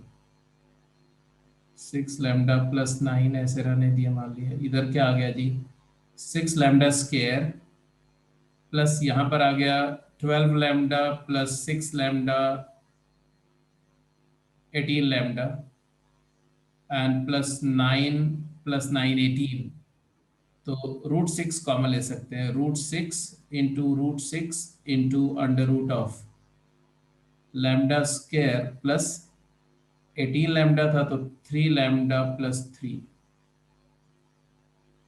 6 लैम्डा प्लस 9 ऐसे रहने दिया. मान लिया इधर क्या आ गया जी, 6 लैम्डा स्क्वायर प्लस यहाँ पर आ गया 12 lambda plus 6 lambda 18 lambda and plus 9 plus 9 18. तो √6 कॉमन ले सकते हैं. √6 into √6 into under root of lambda square plus 18 lambda था तो 3 lambda plus 3.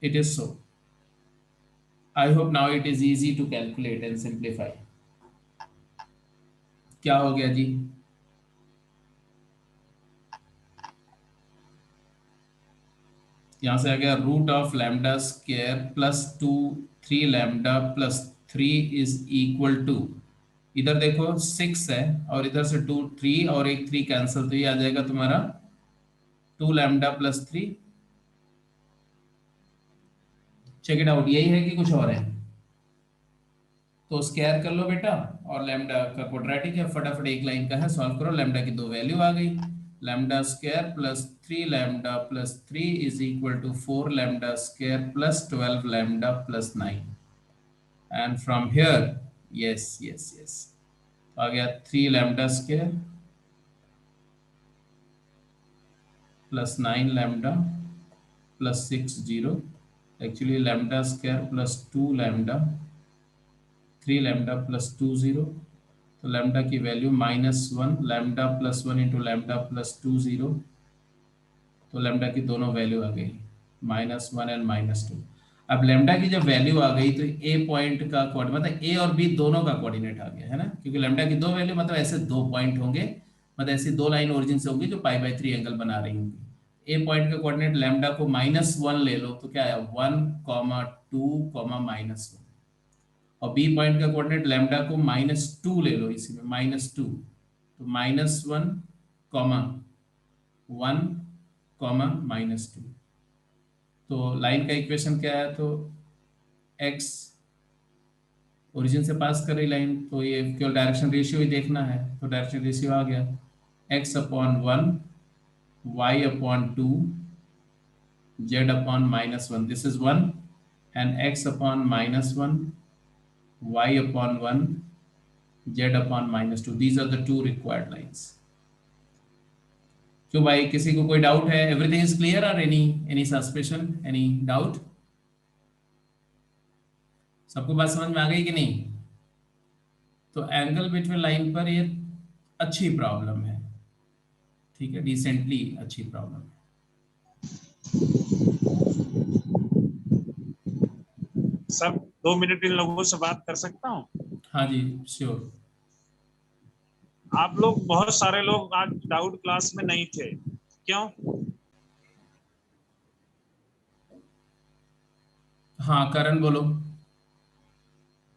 It is so. I hope now it is easy to calculate and simplify. क्या हो गया जी, यहां से आ गया root of lambda square plus 2 3 lambda plus 3 is equal to, इधर देखो 6 है और इधर से 2 3 और एक 3 कैंसिल, तो ये आ जाएगा तुम्हारा 2 lambda plus 3. Check it out. यही है कि कुछ और है. तो स्क्वायर कर लो बेटा और लैम्डा का क्वाड्रेटिक है. फटाफट एक लाइन का है, सॉल्व करो. लैम्डा की दो वैल्यू आ गई. Lambda square plus 3 lambda plus 3 is equal to 4 lambda square plus 12 lambda plus 9. And from here yes yes yes आ गया 3 lambda square plus 9 lambda plus 6 0. Actually lambda square plus 2 lambda 3 lambda plus 2 0. तो lambda की value -1 lambda plus 1 into lambda plus 2 0. तो lambda की दोनों value आ गई -1 and -2. अब लैम्डा की जब वैल्यू आ गई तो ए पॉइंट का कोऑर्डिनेट मतलब ए और बी दोनों का कोऑर्डिनेट आ गया, है ना. क्योंकि लैम्डा की दो वैल्यू मतलब ऐसे दो पॉइंट होंगे, मतलब ऐसी दो लाइन ओरिजिन से होंगी जो π/3 एंगल बना रही होंगी. ए पॉइंट का कोऑर्डिनेट लैम्डा को -1 ले लो तो क्या है 1,2, -1, और बी पॉइंट का कोऑर्डिनेट लैम्डा को -2 ले लो, इसी में -2, तो -1, -1, -2। तो लाइन का इक्वेशन क्या है, तो x ओरिजिन से पास कर रही लाइन, तो ये केवल डायरेक्शन रेशियो ही देखना है, तो डायरेक्शन रेशियो आ गया x/1, y/2, z/-1, this is 1, and x/-1, y/1, z/-2, these are the two required lines। क्यों भाई, किसी को कोई डाउट है? एवरीथिंग इज क्लियर और एनी सस्पेशन, एनी डाउट? सबको बात समझ में आ गई कि नहीं? तो एंगल बिटवीन लाइन पर ये अच्छी प्रॉब्लम है, ठीक है, डिसेंटली अच्छी प्रॉब्लम है। सर 2 मिनट इन लोगों से बात कर सकता हूँ? हाँ जी श्योर। आप लोग बहुत सारे लोग आज डाउट क्लास में नहीं थे, क्यों? हाँ करण बोलो,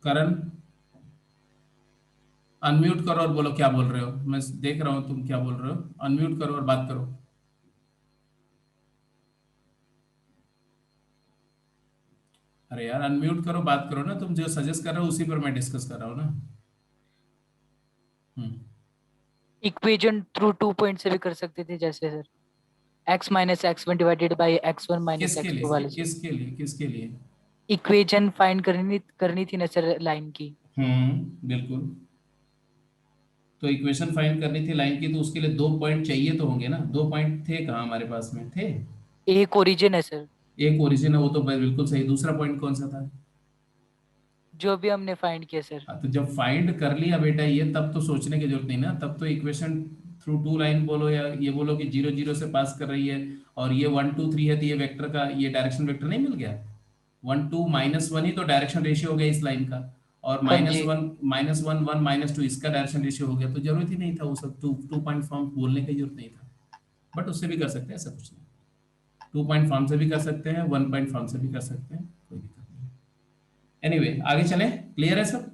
करण अनम्यूट करो और बोलो क्या बोल रहे हो, मैं देख रहा हूँ तुम क्या बोल रहे हो, अनम्यूट करो और बात करो। अरे यार अनम्यूट करो, बात करो ना, तुम जो सजेस्ट कर रहे हो उसी पर मैं डिस्कस कर रहा हूँ ना। इक्वेशन थ्रू 2 पॉइंट से भी कर सकते थे, जैसे sir x minus x1 divided by x1 minus किसके x2 लिए, वाले से किसके लिए, किसके लिए? इक्वेशन फाइंड करनी थी ना सर लाइन की। बिल्कुल। तो इक्वेशन फाइंड करनी थी लाइन की, तो उसके लिए 2 पॉइंट चाहिए तो होंगे ना, 2 पॉइंट थे कहाँ हमारे पास में थे? एक ओरिजिन है सर, एक ओरिजिन है, वो तो बिल्कुल सही, दूसरा पॉइंट कौन सा था? जो भी हमने फाइंड किया सर। हाँ, तो जब फाइंड कर लिया बेटा ये, तब तो सोचने की जरूरत नहीं ना, तब तो इक्वेशन थ्रू टू लाइन बोलो, या ये बोलो कि 0 0 से पास कर रही है, और ये 1 2 3 है, तो ये वेक्टर का ये डायरेक्शन वेक्टर नहीं मिल गया? 1 2 -1 ही तो डायरेक्शन रेशियो हो गया इस लाइन का, और हाँ जी। -1 -1 -2 इसका डायरेक्शन रेशियो हो गया, तो जरूरत ही नहीं था वो सब टू पॉइंट फॉर्म बोलने की जरूरत नहीं था। बट उससे भी कर सकते हैं, ऐसा कुछ नहीं, 2 पॉइंट फॉर्म से भी कर सकते हैं, 1 पॉइंट फॉर्म से भी कर सकते हैं, कोई दिक्कत नहीं। एनीवे आगे चलें, क्लियर है सब?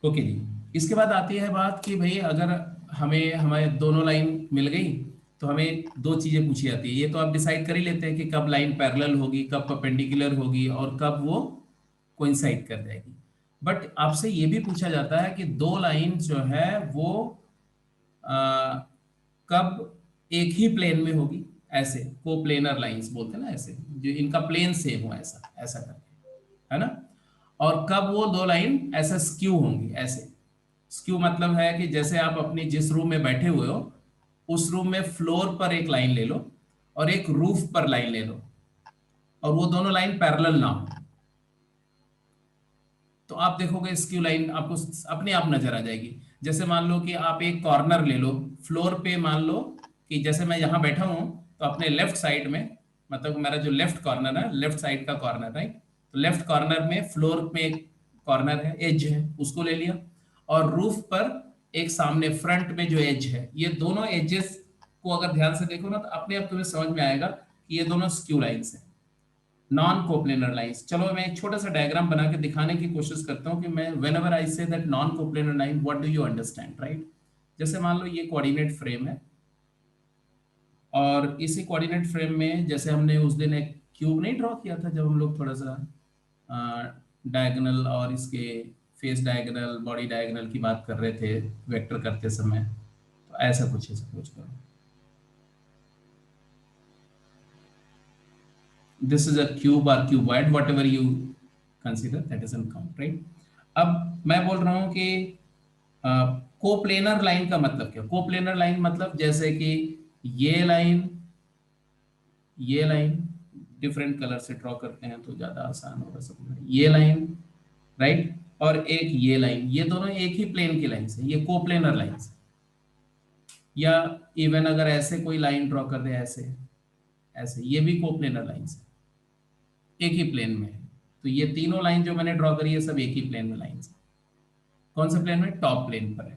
ओके जी। इसके बाद आती है बात कि भाई अगर हमें हमारे दोनों लाइन मिल गई, तो हमें दो चीजें पूछी जाती है, ये तो आप डिसाइड कर ही लेते हैं कि कब लाइन पैरेलल होगी, कब परपेंडिकुलर होगी, और कब वो कोइंसाइड कर जाएगी। बट आपसे ये भी पूछा जाता है कि दो लाइन जो है वो आ, कब एक ही प्लेन में होगी, ऐसे कोप्लेनर लाइंस बोलते हैं ना, ऐसे जो इनका प्लेन सेम हो, ऐसा ऐसा करके, है ना? और कब वो दो लाइन ऐसा स्क्यू होंगी, ऐसे स्क्यू मतलब है कि जैसे आप अपनी जिस रूम में बैठे हुए हो, उस रूम में फ्लोर पर एक लाइन ले लो और एक रूफ पर लाइन ले लो, और वो दोनों लाइन पैरेलल ना हो, तो आप देखोगे स्क्यू लाइन आपको अपने आप नजर आ जाएगी। जैसे मान लो कि आप एक कॉर्नर ले लो फ्लोर पे, मान लो कि जैसे मैं यहाँ बैठा हूँ, तो अपने लेफ्ट साइड में, मतलब मेरा जो लेफ्ट कॉर्नर है, लेफ्ट साइड का कॉर्नर, राइट, तो लेफ्ट कॉर्नर में फ्लोर में एक कॉर्नर है, एज है, उसको ले लिया, और रूफ पर एक सामने फ्रंट में जो एज है, ये दोनों एजेस को अगर ध्यान से देखो ना, तो अपने आप तुम्हें समझ में आएगा कि ये दोनों स्क्यू लाइंस हैं, नॉन कोप्लेनर लाइंस। चलो मैं एक छोटा सा डायग्राम बना के दिखाने की कोशिश करता हूँ कि मैं whenever I say that non coplanar line, what do you understand, right? जैसे मान लो ये कोऑर्डिनेट फ्रेम है, और इसी कोऑर्डिनेट फ्रेम में जैसे हमने उस दिन एक क्यूब नहीं ड्रॉ किया था, जब हम लोग थोड़ा सा डायगोनल और इसके फेस डायगोनल, बॉडी डायगोनल की बात कर रहे थे वेक्टर करते समय, तो ऐसा कुछ है, सपोज करो this is a cube or cuboid, whatever you consider, that doesn't count, right? अब मैं बोल रहा हूं कि कोप्लेनर लाइन का मतलब क्या? कोप्लेनर लाइन मतलब जैसे कि ये लाइन, ये लाइन डिफरेंट कलर से ड्रॉ करते हैं तो ज्यादा आसान होगा समझना, ये लाइन, राइट, और एक ये लाइन, ये दोनों एक ही प्लेन की लाइन है, ये कोप्लेनर लाइन है। या इवन अगर ऐसे कोई लाइन ड्रॉ कर दे, ऐसे ऐसे, ये भी कोप्लेनर लाइन है, एक ही प्लेन में है। तो ये तीनों लाइन जो मैंने ड्रॉ करी है सब एक ही प्लेन में लाइन है। कौन से प्लेन में? टॉप प्लेन पर है।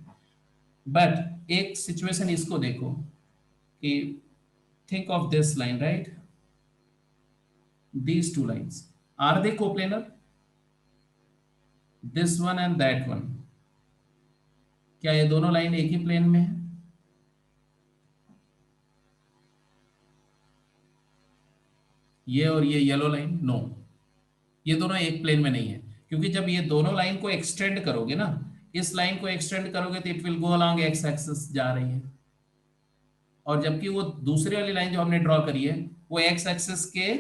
बट एक सिचुएशन इसको देखो कि think of this line, right? These two lines, are they coplanar? This one and that one, क्या ये दोनों लाइन एक ही प्लेन में है? ये और ये येलो लाइन, नो, ये दोनों एक प्लेन में नहीं है, क्योंकि जब ये दोनों लाइन को एक्सटेंड करोगे ना, इस लाइन को एक्सटेंड करोगे तो it will go along x axis जा रही है, और जबकि वो दूसरी वाली लाइन जो हमने ड्रॉ करी है वो एक्स एक्सिस के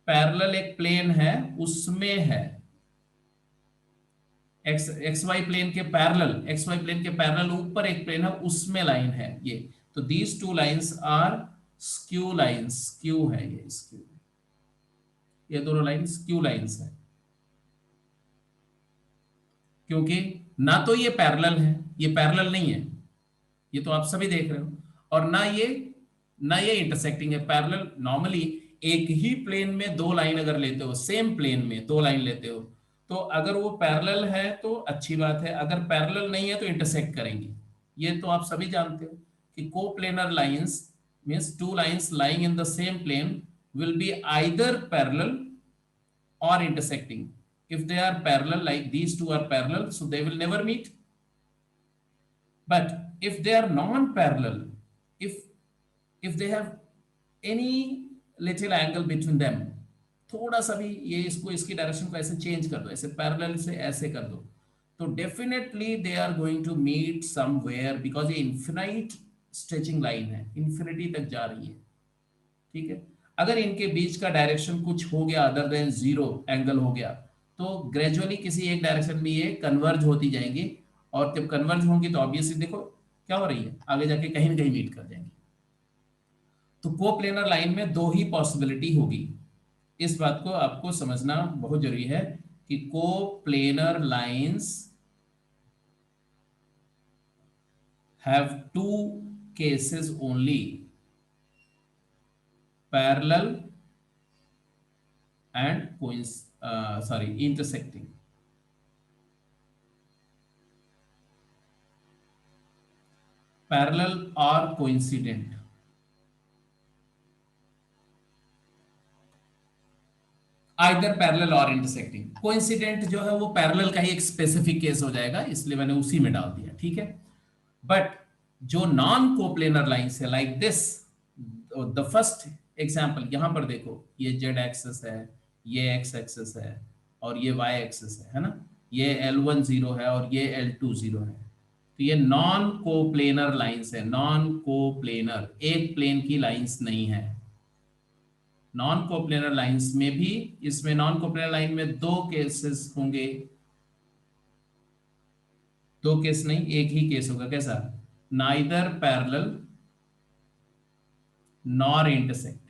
पैरेलल एक प्लेन है, उसमें है, एक्स वाई प्लेन के पैरेलल, एक्स वाई प्लेन के पैरेलल ऊपर एक प्लेन है, उसमें लाइन है ये। तो these two lines are skew lines, skew है ये, स्क्यू, ये दोनों लाइन स्क्यू लाइंस है, क्योंकि ना तो ये पैरेलल है, ये पैरेलल नहीं है, ये तो आप सभी देख रहे हो, और ना ये इंटरसेक्टिंग है। पैरेलल नॉर्मली एक ही प्लेन में दो लाइन अगर लेते हो, सेम प्लेन में दो लाइन लेते हो, तो अगर वो पैरेलल है तो अच्छी बात है, अगर पैरेलल नहीं है तो इंटरसेक्ट करेंगे। ये तो आप सभी जानते हो कि coplanar lines means two lines lying in the same plane will be either parallel or intersecting. If they are parallel, like these two are parallel, so they will never meet. But if they are non-parallel, if they have any little angle between them, थोड़ा सा भी ये इसको इसकी direction को ऐसे change कर दो, ऐसे पैरेलल से ऐसे कर दो, तो definitely they are going to meet somewhere, because ये इन्फिनाइट स्ट्रेचिंग लाइन है, इन्फिनिटी तक जा रही है, ठीक है। अगर इनके बीच का डायरेक्शन कुछ हो गया अदर देन जीरो एंगल हो गया, तो ग्रेजुअली किसी एक डायरेक्शन में ये कन्वर्ज होती जाएंगी, और जब कन्वर्ज होंगी तो ऑब्वियसली देखो क्या हो रही है, आगे जाके कहीं ना कहीं मीट कर जाएंगी। तो कोप्लेनर लाइन में दो ही पॉसिबिलिटी होगी, इस बात को आपको समझना बहुत जरूरी है कि coplanar lines have two cases only, parallel and intersecting. Parallel or coincident. Either parallel or intersecting. Coincident जो है वो parallel का ही एक स्पेसिफिक केस हो जाएगा, इसलिए मैंने उसी में डाल दिया, ठीक है। बट जो नॉन कोप्लेनर लाइंस है like this, the first example यहां पर देखो, ये जेड एक्सिस है, ये एक्स एक्सिस है, और ये वाई एक्सिस है ना, ये L1 0 है और ये L2 0 है, तो ये नॉन कोप्लेनर लाइंस है, नॉन कोप्लेनर, एक प्लेन की लाइंस नहीं है। नॉन कोप्लेनर लाइंस में भी, इसमें नॉन कोप्लेनर लाइन में दो केसेस होंगे, दो केस नहीं एक ही केस होगा, कैसा, नाइदर पैरेलल नॉर इंटरसेक्टिंग,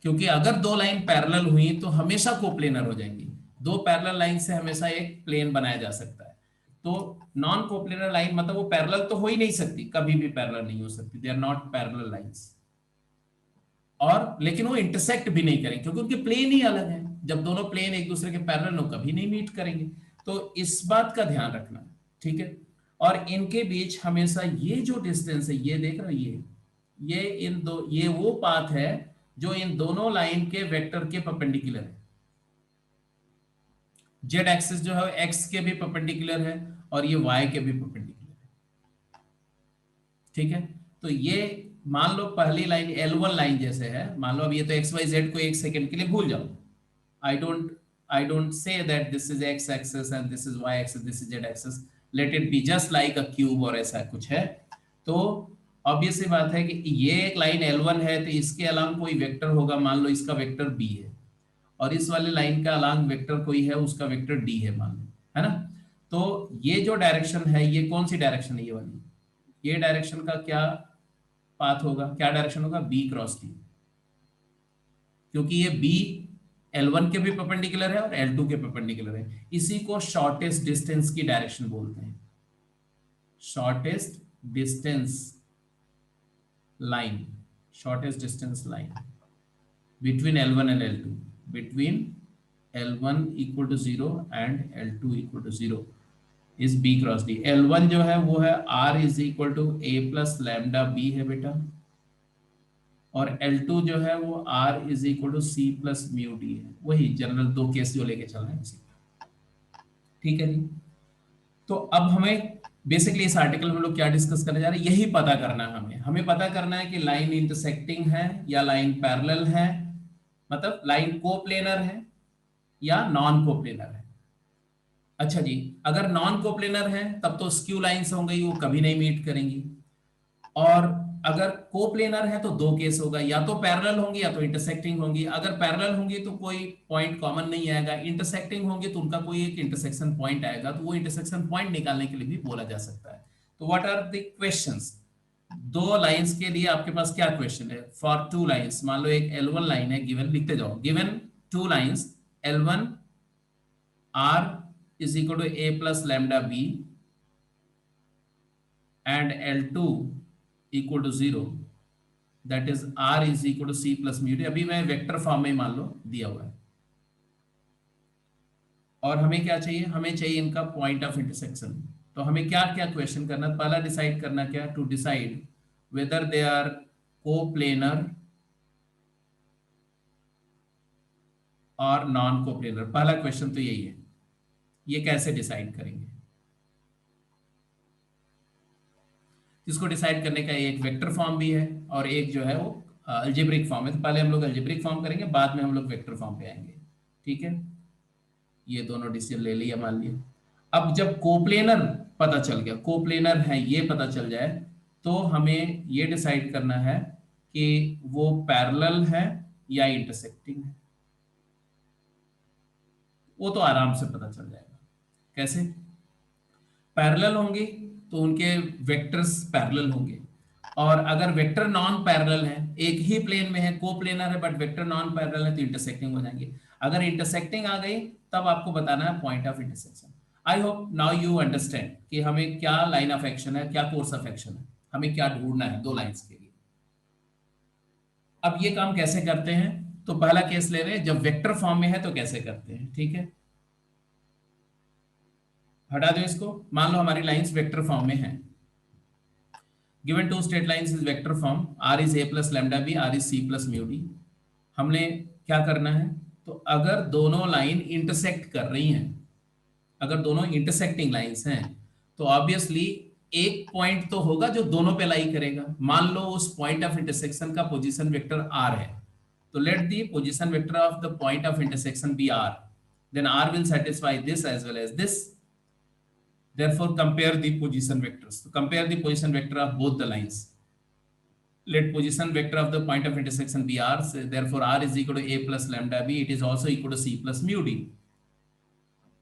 क्योंकि अगर दो लाइन पैरेलल हुई तो हमेशा कोप्लेनर हो जाएंगी, दो पैरेलल लाइन से हमेशा एक प्लेन बनाया जा सकता है। तो नॉन कोप्लेनर लाइन मतलब वो पैरेलल तो हो ही नहीं सकती, कभी भी पैरेलल नहीं हो सकती, they are not parallel lines, और लेकिन वो इंटरसेक्ट भी नहीं करेंगे क्योंकि उनके प्लेन ही अलग है, जब दोनों प्लेन एक दूसरे के पैरेलल हो कभी नहीं मीट करेंगे, तो इस बात का ध्यान रखना, ठीक है। और इनके बीच हमेशा ये जो डिस्टेंस है, ये देख रहे हो, ये इन दो, ये वो पाथ है जो इन दोनों लाइन के वेक्टर के परपेंडिकुलर है। जेड एक्सिस जो है एक्स के भी परपेंडिकुलर है और ये वाई के भी परपेंडिकुलर है, ठीक है। तो ये मान लो पहली लाइन L1 लाइन जैसे है, मान लो अब ये तो एक्स वाई जेड को एक सेकंड के लिए भूल जाओ, I don't say that this is x axis and this is y axis, this is z axis, let it be just like a cube और ऐसा कुछ है। तो ऑब्वियस बात है कि ये एक लाइन L1 है तो इसके अलांग कोई वेक्टर होगा, मान लो इसका वेक्टर b है, और इस वाले लाइन का अलांग वेक्टर कोई है, उसका वेक्टर d है मान लो, है ना। तो ये जो डायरेक्शन है, ये कौन सी डायरेक्शन है, ये वाली, ये डायरेक्शन का क्या पाथ होगा, क्या डायरेक्शन होगा, b क्रॉस d, क्योंकि ये b L1 के भी परपेंडिकुलर है और L2 के परपेंडिकुलर है, इसी को शॉर्टेस्ट डिस्टेंस की डायरेक्शन बोलते हैं, shortest distance line, shortest distance line between L1 and L2, between L1 equal to 0 and L2 equal to 0 is B cross D। L1 जो है वो है R is equal to A plus lambda B है बेटा, और L2 जो है वो R is equal to C plus mu D है। वही जनरल दो केस जो लेके चल रहे हैं उसी का। ठीक है जी। तो अब हमें बेसिकली इस आर्टिकल में हम लोग क्या डिस्कस करने जा रहे हैं, यही पता करना है हमें पता करना है कि लाइन इंटरसेक्टिंग है या लाइन पैरेलल है, मतलब लाइन कोप्लेनर है या नॉन कोप्लेनर है। अच्छा जी, अगर नॉन कोप्लेनर है तब तो स्क्यू लाइंस होंगी, वो कभी नहीं मीट करेंगी। और अगर कोप्लेनर है तो दो केस होगा, या तो पैरेलल होंगी या तो इंटरसेक्टिंग होंगी। अगर पैरेलल होंगी तो कोई पॉइंट कॉमन नहीं आएगा, इंटरसेक्टिंग होंगी तो उनका कोई एक इंटरसेक्शन पॉइंट आएगा, तो वो इंटरसेक्शन पॉइंट निकालने के लिए भी बोला जा सकता है। तो व्हाट आर द क्वेश्चंस? दो लाइंस के लिए आपके पास क्या क्वेश्चन है? फॉर टू लाइंस, मान लो एक L1 लाइन है गिवन, लिखते जाओ, given two lines L1 R is equal to A plus lambda B and L2 equal to 0, that is R is equal to C plus mu D। अभी मैं vector form में मान लो दिया हुआ है, और हमें क्या चाहिए? हमें चाहिए इनका पॉइंट ऑफ इंटरसेक्शन। तो हमें क्या क्या क्वेश्चन करना, पहला डिसाइड करना क्या, to decide whether they are coplanar और नॉन कोप्लेनर। पहला क्वेश्चन तो यही है, ये कैसे डिसाइड करेंगे? इसको डिसाइड करने का एक वेक्टर फॉर्म भी है और एक जो है वो अलजेब्रिक फॉर्म है। तो पहले हम लोग अलजेब्रिक फॉर्म करेंगे, बाद में हम लोग वेक्टर फॉर्म पे आएंगे। ठीक है, ये दोनों डिसीजन ले लिया मान लिया। अब जब कोप्लेनर पता चल गया, कोप्लेनर है ये पता चल जाए, तो हमें ये डिसाइड करना है कि वो पैरेलल है या इंटरसेक्टिंग है। वो तो आराम से पता चल जाएगा। कैसे? पैरेलल होंगे तो उनके वेक्टर्स पैरेलल होंगे, और अगर वेक्टर नॉन पैरेलल है, एक ही प्लेन में है, कोप्लेनर है बट वेक्टर नॉन पैरेलल है, तो इंटरसेक्टिंग हो जाएंगे। अगर इंटरसेक्टिंग आ गई तब आपको बताना है point of intersection. I hope now you understand कि हमें क्या लाइन ऑफ एक्शन है, क्या कोर्स ऑफ एक्शन है, हमें क्या ढूंढना है दो लाइंस के लिए। अब ये काम कैसे करते हैं, तो पहला केस ले रहे हैं, जब वेक्टर फॉर्म में है तो कैसे करते हैं। ठीक है, हटा दो इसको। मान लो हमारी लाइंस वेक्टर फॉर्म में है, given two straight lines is vector form, r is a plus lambda b, r is c plus mu d। हमने क्या करना है, तो अगर दोनों लाइन इंटरसेक्ट कर रही हैं, अगर दोनों इंटरसेक्टिंग लाइंस हैं, तो ऑब्वियसली एक पॉइंट तो होगा जो दोनों पे लाई करेगा। मान लो उस पॉइंट ऑफ इंटरसेक्शन का पोजीशन वेक्टर r है, तो let the position vector of the point of intersection be r, then r will satisfy this as well as this। Therefore, compare the position vectors. So compare the position vector of both the lines. Let position vector of the point of intersection be r. So therefore, r is equal to a plus lambda b. It is also equal to c plus mu d.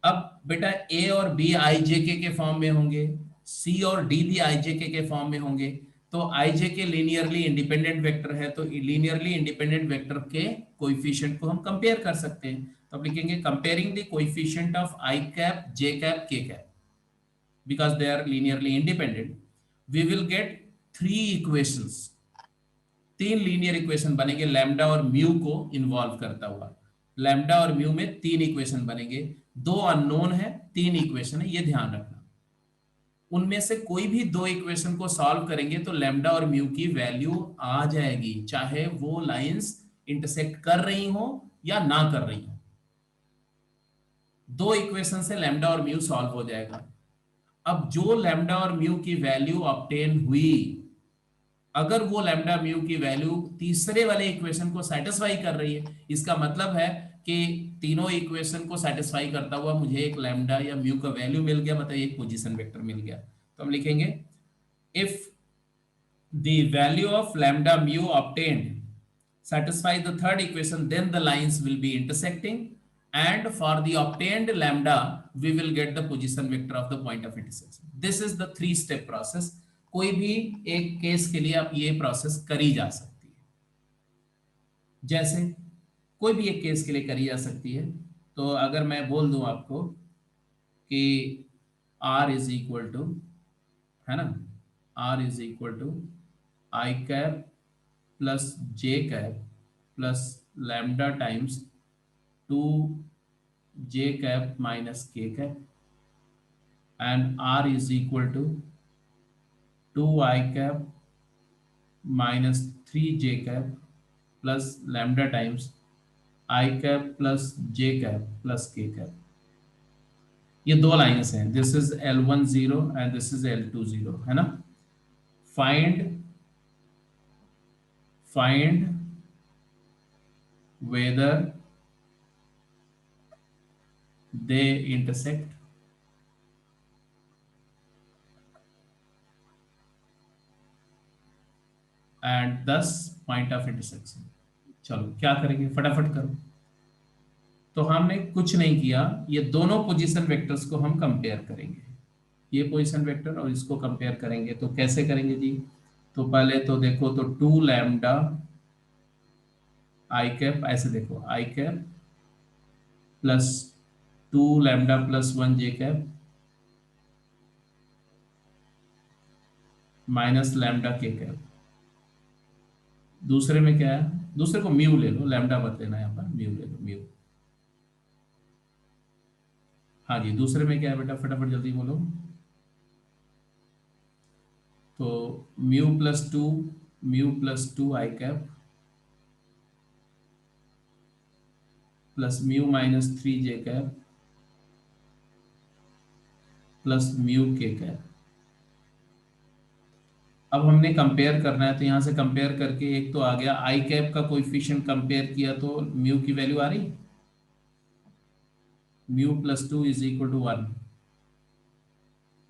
अब बेटा a और b ijk के form में होंगे, c और d भी ijk के form में होंगे। तो ijk लीनियरली इंडिपेंडेंट वेक्टर है, तो लीनियरली इंडिपेंडेंट वेक्टर के कोएफिशिएंट को हम कंपेयर कर सकते हैं। तो अब लिखेंगे comparing the coefficient of i cap, j cap, k cap, because they are linearly independent, we will get three equations। तीन लीनियर इक्वेशन बनेंगे लैम्डा और म्यू को इन्वॉल्व करता हुआ। लैम्डा और म्यू में तीन इक्वेशन बनेंगे, दो अननोन है, तीन इक्वेशन है, ये ध्यान रखना। उनमें से कोई भी दो इक्वेशन को सॉल्व करेंगे तो लैम्डा और म्यू की वैल्यू आ जाएगी, चाहे वो लाइंस इंटरसेक्ट कर रही हो या ना कर रही हो। दो इक्वेशन से लैम्डा और म्यू सॉल्व हो जाएगा। अब जो लैम्डा और म्यू की वैल्यू ऑब्टेन हुई, अगर वो लैम्डा म्यू की वैल्यू तीसरे वाले इक्वेशन को सेटिस्फाई कर रही है, इसका मतलब है कि तीनों इक्वेशन को सेटिस्फाई करता हुआ मुझे एक लैम्डा या म्यू का वैल्यू मिल गया, मतलब एक पोजीशन वेक्टर मिल गया। तो हम लिखेंगे if the value of lambda mu obtained satisfy the third equation, then the lines will be intersecting, and for the obtained lambda we will get the position vector of the point of intersection। this is the three step process। कोई भी एक case के लिए आप ये process करी जा सकती है, जैसे कोई भी एक केस के लिए करी जा सकती है। तो अगर मैं बोल दूं आपको कि r इज इक्वल टू, है ना, r is equal to i cap plus j cap plus lambda times 2 j cap minus k cap, and r is equal to 2 I cap minus 3 j cap plus lambda times I cap plus j cap plus k cap. ये दो lines हैं, this is L10 and this is L20, है ना. Find whether they intersect and thus point of intersection. चलो क्या करेंगे, फटाफट करो. तो हमने कुछ नहीं किया, ये दोनों पोजीशन वेक्टर्स को हम कंपेयर करेंगे, ये पोजीशन वेक्टर और इसको कंपेयर करेंगे. तो कैसे करेंगे जी, तो पहले तो देखो, तो 2 लैम्डा आई कैप, ऐसे देखो आई कैप प्लस 2 लैम्डा प्लस 1 जे कैप माइनस लैम्डा के कैप. दूसरे में क्या है, दूसरे को म्यू ले लो, लैम्डा मत लेना यहाँ पर, म्यू ले लो, म्यू. हाँ जी, दूसरे में क्या है बेटा, फटाफट जल्दी बोलो. तो म्यू प्लस टू आई कैप प्लस म्यू माइनस 3 जे कैप प्लस म्यू के कैप. अब हमने कंपेयर करना है, तो यहां से कंपेयर करके एक तो आ गया आई कैप का कोएफिशिएंट, कंपेयर किया तो म्यू की वैल्यू आ रही, mu plus 2 is equal to 1.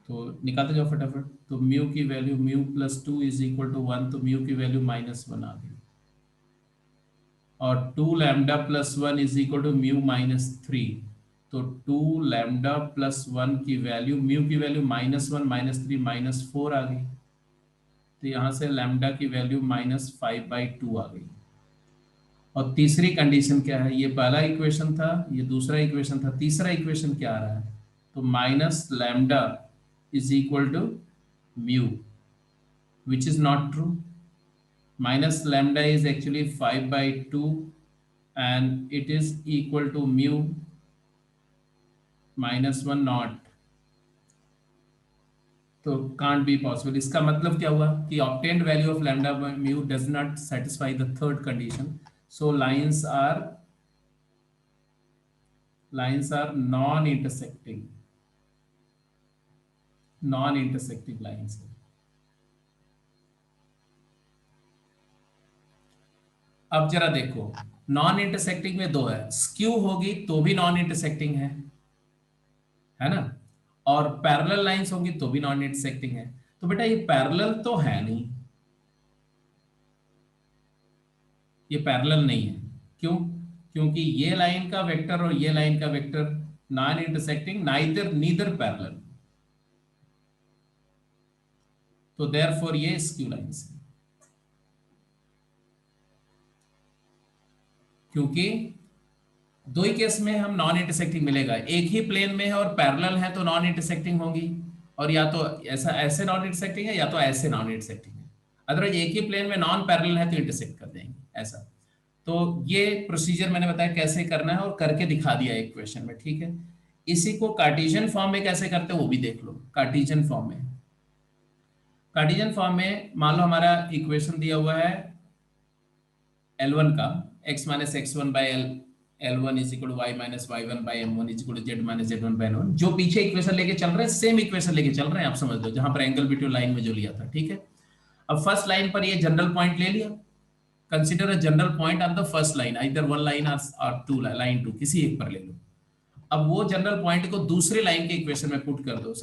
तो निकालते जाओ फटाफट. तो म्यू की value, mu plus 2 is equal to 1, तो म्यू की वैल्यू -1 आ गई. और 2 lambda plus 1 is equal to mu minus 3, तो 2 लैम्डा प्लस 1 की वैल्यू, म्यू की वैल्यू -1 -3 -4 आ गई. तो यहाँ से लैम्डा की वैल्यू -5/2 आ गई. और तीसरी कंडीशन क्या है, ये पहला इक्वेशन था, ये दूसरा इक्वेशन था, तीसरा इक्वेशन क्या आ रहा है, तो minus lambda is equal to mu, which is not true. Minus lambda is actually 5/2 and it is equal to mu -1 not. तो can't be possible. इसका मतलब क्या हुआ कि obtained value of lambda by mu does not satisfy the third condition. So lines are non-intersecting lines. अब जरा देखो, non intersecting में दो है, स्क्यू होगी तो भी नॉन इंटरसेक्टिंग है ना, और पैरेलल लाइंस होंगी तो भी नॉन इंटरसेक्टिंग है. तो बेटा ये पैरेलल तो है नहीं, ये पैरेलल नहीं है. क्यों? क्योंकि ये लाइन का वेक्टर और ये लाइन का vector non intersecting, neither parallel. तो देयरफॉर ये स्क्यू लाइंस है, क्योंकि दो ही केस में हम नॉन इंटरसेक्टिंग मिलेगा. एक ही प्लेन में है और पैरेलल है तो नॉन इंटरसेक्टिंग होंगी, और या तो ऐसा ऐसे नॉन इंटरसेक्टिंग है या तो ऐसे नॉन इंटरसेक्टिंग है. अदरवाइज एक ही प्लेन में नॉन पैरेलल है तो इंटरसेक्ट कर देंगे ऐसा. तो ये प्रोसीजर मैंने बताया कैसे करना है और करके दिखा दिया एक क्वेश्चन में, ठीक है. इसी को कार्टेशियन फॉर्म में कैसे करते हैं वो भी देख लो. कार्टेशियन फॉर्म में मान लो हमारा इक्वेशन दिया हुआ है L1 का, x minus x1 by L1 is equal to y minus y1 by m1 is equal to z minus z1 by n1. जो पीछे इक्वेशन लेके चल रहे हैं सेम इक्वेशन लेके चल रहे हैं, आप समझ लो, जहां पर एंगल बिटवीन लाइन में जो लिया था, ठीक है. अब फर्स्ट लाइन पर ये जनरल पॉइंट ले लिया, consider a general point on the first line, either one line और टू लाइन, टू किसी एक पर ले लो. अब वो जनरल पॉइंट को दूसरे लाइन के इक्वेशन में पुट कर दो,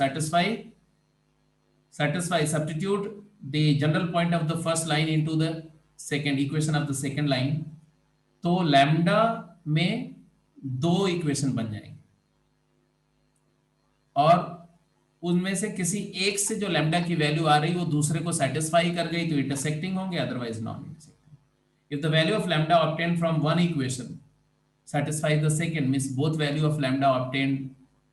substitute the general point of the first line into the second equation of the second line. तो लैम्डा में दो इक्वेशन बन जाएंगे और उनमें से किसी एक से जो लैम्डा की वैल्यू आ रही वो दूसरे को सेटिस्फाई कर गई तो इंटरसेक्टिंग होंगे, otherwise non intersecting. If the value of lambda obtained from one equation satisfies the second, means both value of lambda obtained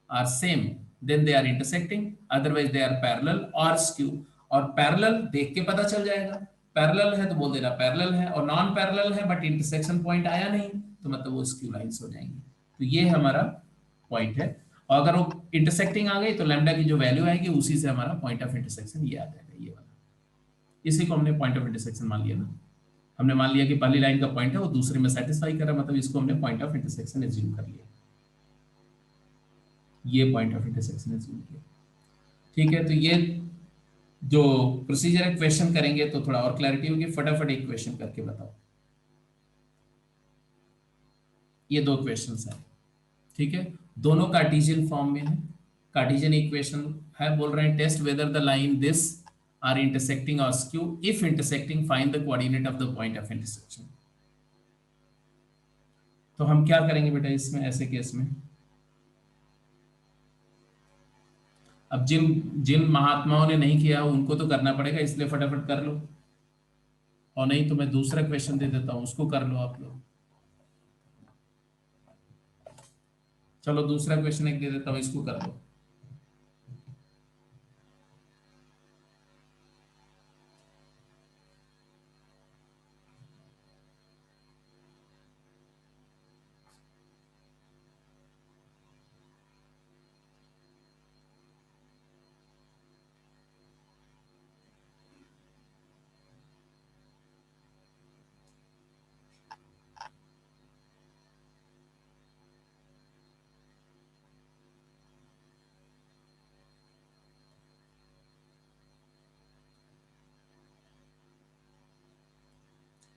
are same, then they are intersecting, otherwise they are parallel or skew. और parallel देख के पता चल जाएगा, parallel है तो बोल देना पैरेलल है, और नॉन पैरेलल है बट इंटरसेक्शन पॉइंट आया नहीं तो मतलब वो स्क्यू लाइंस हो जाएंगी. तो ये हमारा पॉइंट है, और अगर वो इंटरसेक्टिंग आ गई तो लैम्डा की जो वैल्यू आएगी उसी से हमारा पॉइंट ऑफ इंटरसेक्शन ये आ जाएगा, ये वाला। इसी को हमने पॉइंट ऑफ इंटरसेक्शन मान लिया ना, हमने मान लिया कि पहली लाइन का पॉइंट है वो दूसरे में सेटिस्फाई कर रहा है, मतलब इसको हमने पॉइंट ऑफ इंटरसेक्शन एज्यूम कर लिया, ये पॉइंट ऑफ इंटरसेक्शन एज्यूम किया। ठीक है, तो ये जो प्रोसीजर है, क्वेश्चन करेंगे तो थोड़ा और क्लैरिटी होगी। फटाफट एक क्वेश्चन करके बताओ। ये दो क्वेश्चंस हैं, ठीक है, दोनों कार्टेशियन फॉर्म में है, कार्टेशियन इक्वेशन है, बोल रहे हैं test whether the line this are intersecting और skew, if intersecting find the coordinate of the point of intersection. तो हम क्या करेंगे बेटा इसमें, ऐसे केस में अब जिन जिन महात्माओं ने नहीं किया उनको तो करना पड़ेगा, इसलिए फटाफट कर लो, और नहीं तो मैं दूसरा क्वेश्चन दे देता हूं, उसको कर लो आप लोग। चलो दूसरा क्वेश्चन एक दे देता हूं, इसको कर लो।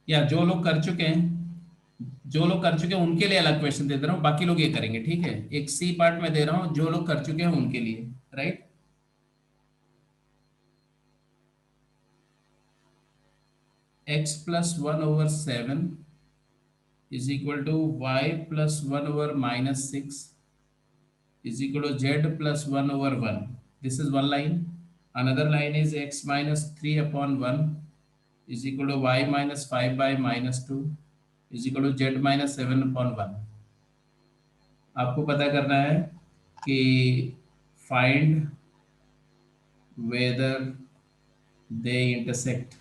या जो लोग कर चुके हैं, जो लोग कर चुके हैं उनके लिए अलग क्वेश्चन दे रहा हूं, बाकी लोग ये करेंगे, ठीक है। एक सी पार्ट में दे रहा हूं, जो लोग कर चुके हैं उनके लिए, right. x plus 1/7 is equal to y plus 1/-6 is equal to z plus 1/1. This is one line. Another line is x minus 3/1 is equal to y minus 5/-2 is equal to z minus 7/1. आपको पता करना है कि find whether they intersect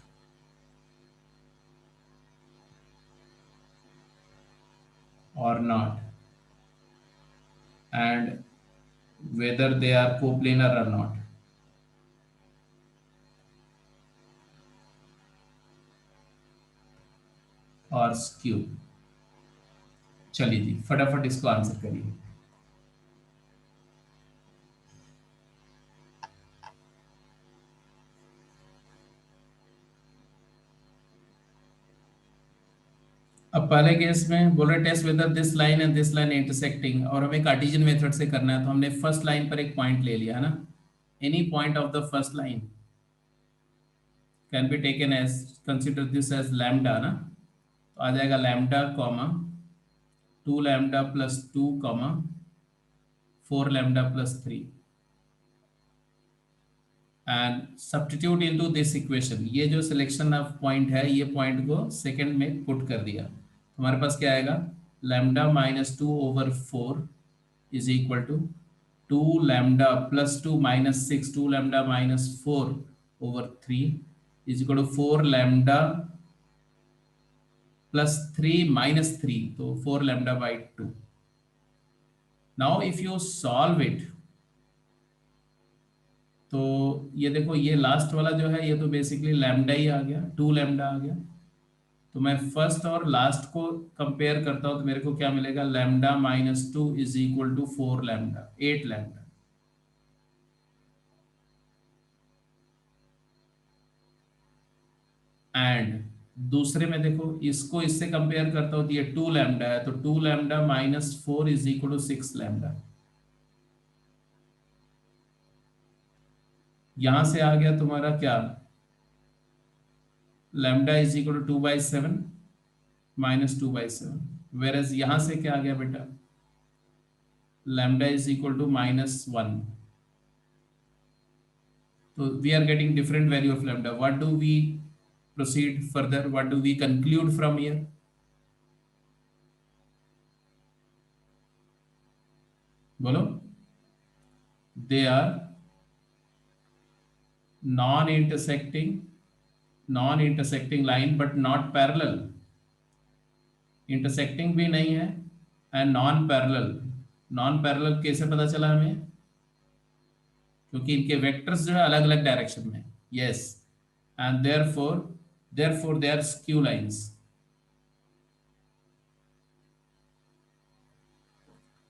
or not, and whether they are coplanar or not. और skew. चलिए जी फटाफट इसको answer करिए। अब पहले केस में बोल रहे test whether this line and this line intersecting, और हमें कार्टेशियन मेथड से करना है, तो हमने फर्स्ट लाइन पर एक पॉइंट ले लिया है ना, any point of the first line can be taken as, consider this as lambda ना, तो आ जाएगा लैम्डा कॉमा 2 लैम्डा प्लस 2 कॉमा 4 lambda plus 3 and substitute into this equation. ये जो सिलेक्शन ऑफ पॉइंट है, ये पॉइंट को सेकंड में पुट कर दिया, हमारे पास क्या आएगा, lambda minus 2/4 is equal to 2 lambda plus 2 minus 6, 2 lambda minus 4/3 is equal to 4 lambda plus 3 minus 3, तो 4 lambda by 2। Now if you solve it, तो ये देखो ये लास्ट वाला जो है ये तो बेसिकली लैम्डा ही आ गया, 2 लैम्डा आ गया, तो मैं फर्स्ट और लास्ट को कंपेयर करता हूं तो मेरे को क्या मिलेगा, lambda minus 2 is equal to 4 lambda, 8 lambda. And दूसरे में देखो इसको इससे कंपेयर करता हूं तो ये 2 लैम्डा है, तो 2 lambda minus 4 is equal to 6 lambda. यहां से आ गया तुम्हारा क्या, lambda is equal to 2/7 minus 2/7, whereas यहां से क्या आ गया बेटा, लैम्डा इज इक्वल टू -1। तो we are getting different value of lambda. What do we proceed further, what do we conclude from here? बोलो, they are non-intersecting line but not parallel, intersecting भी नहीं है and non-parallel, नॉन पैरेलल कैसे पता चला हमें? क्योंकि इनके वेक्टर्स जो है अलग अलग डायरेक्शन में। Yes, and therefore they are skew lines.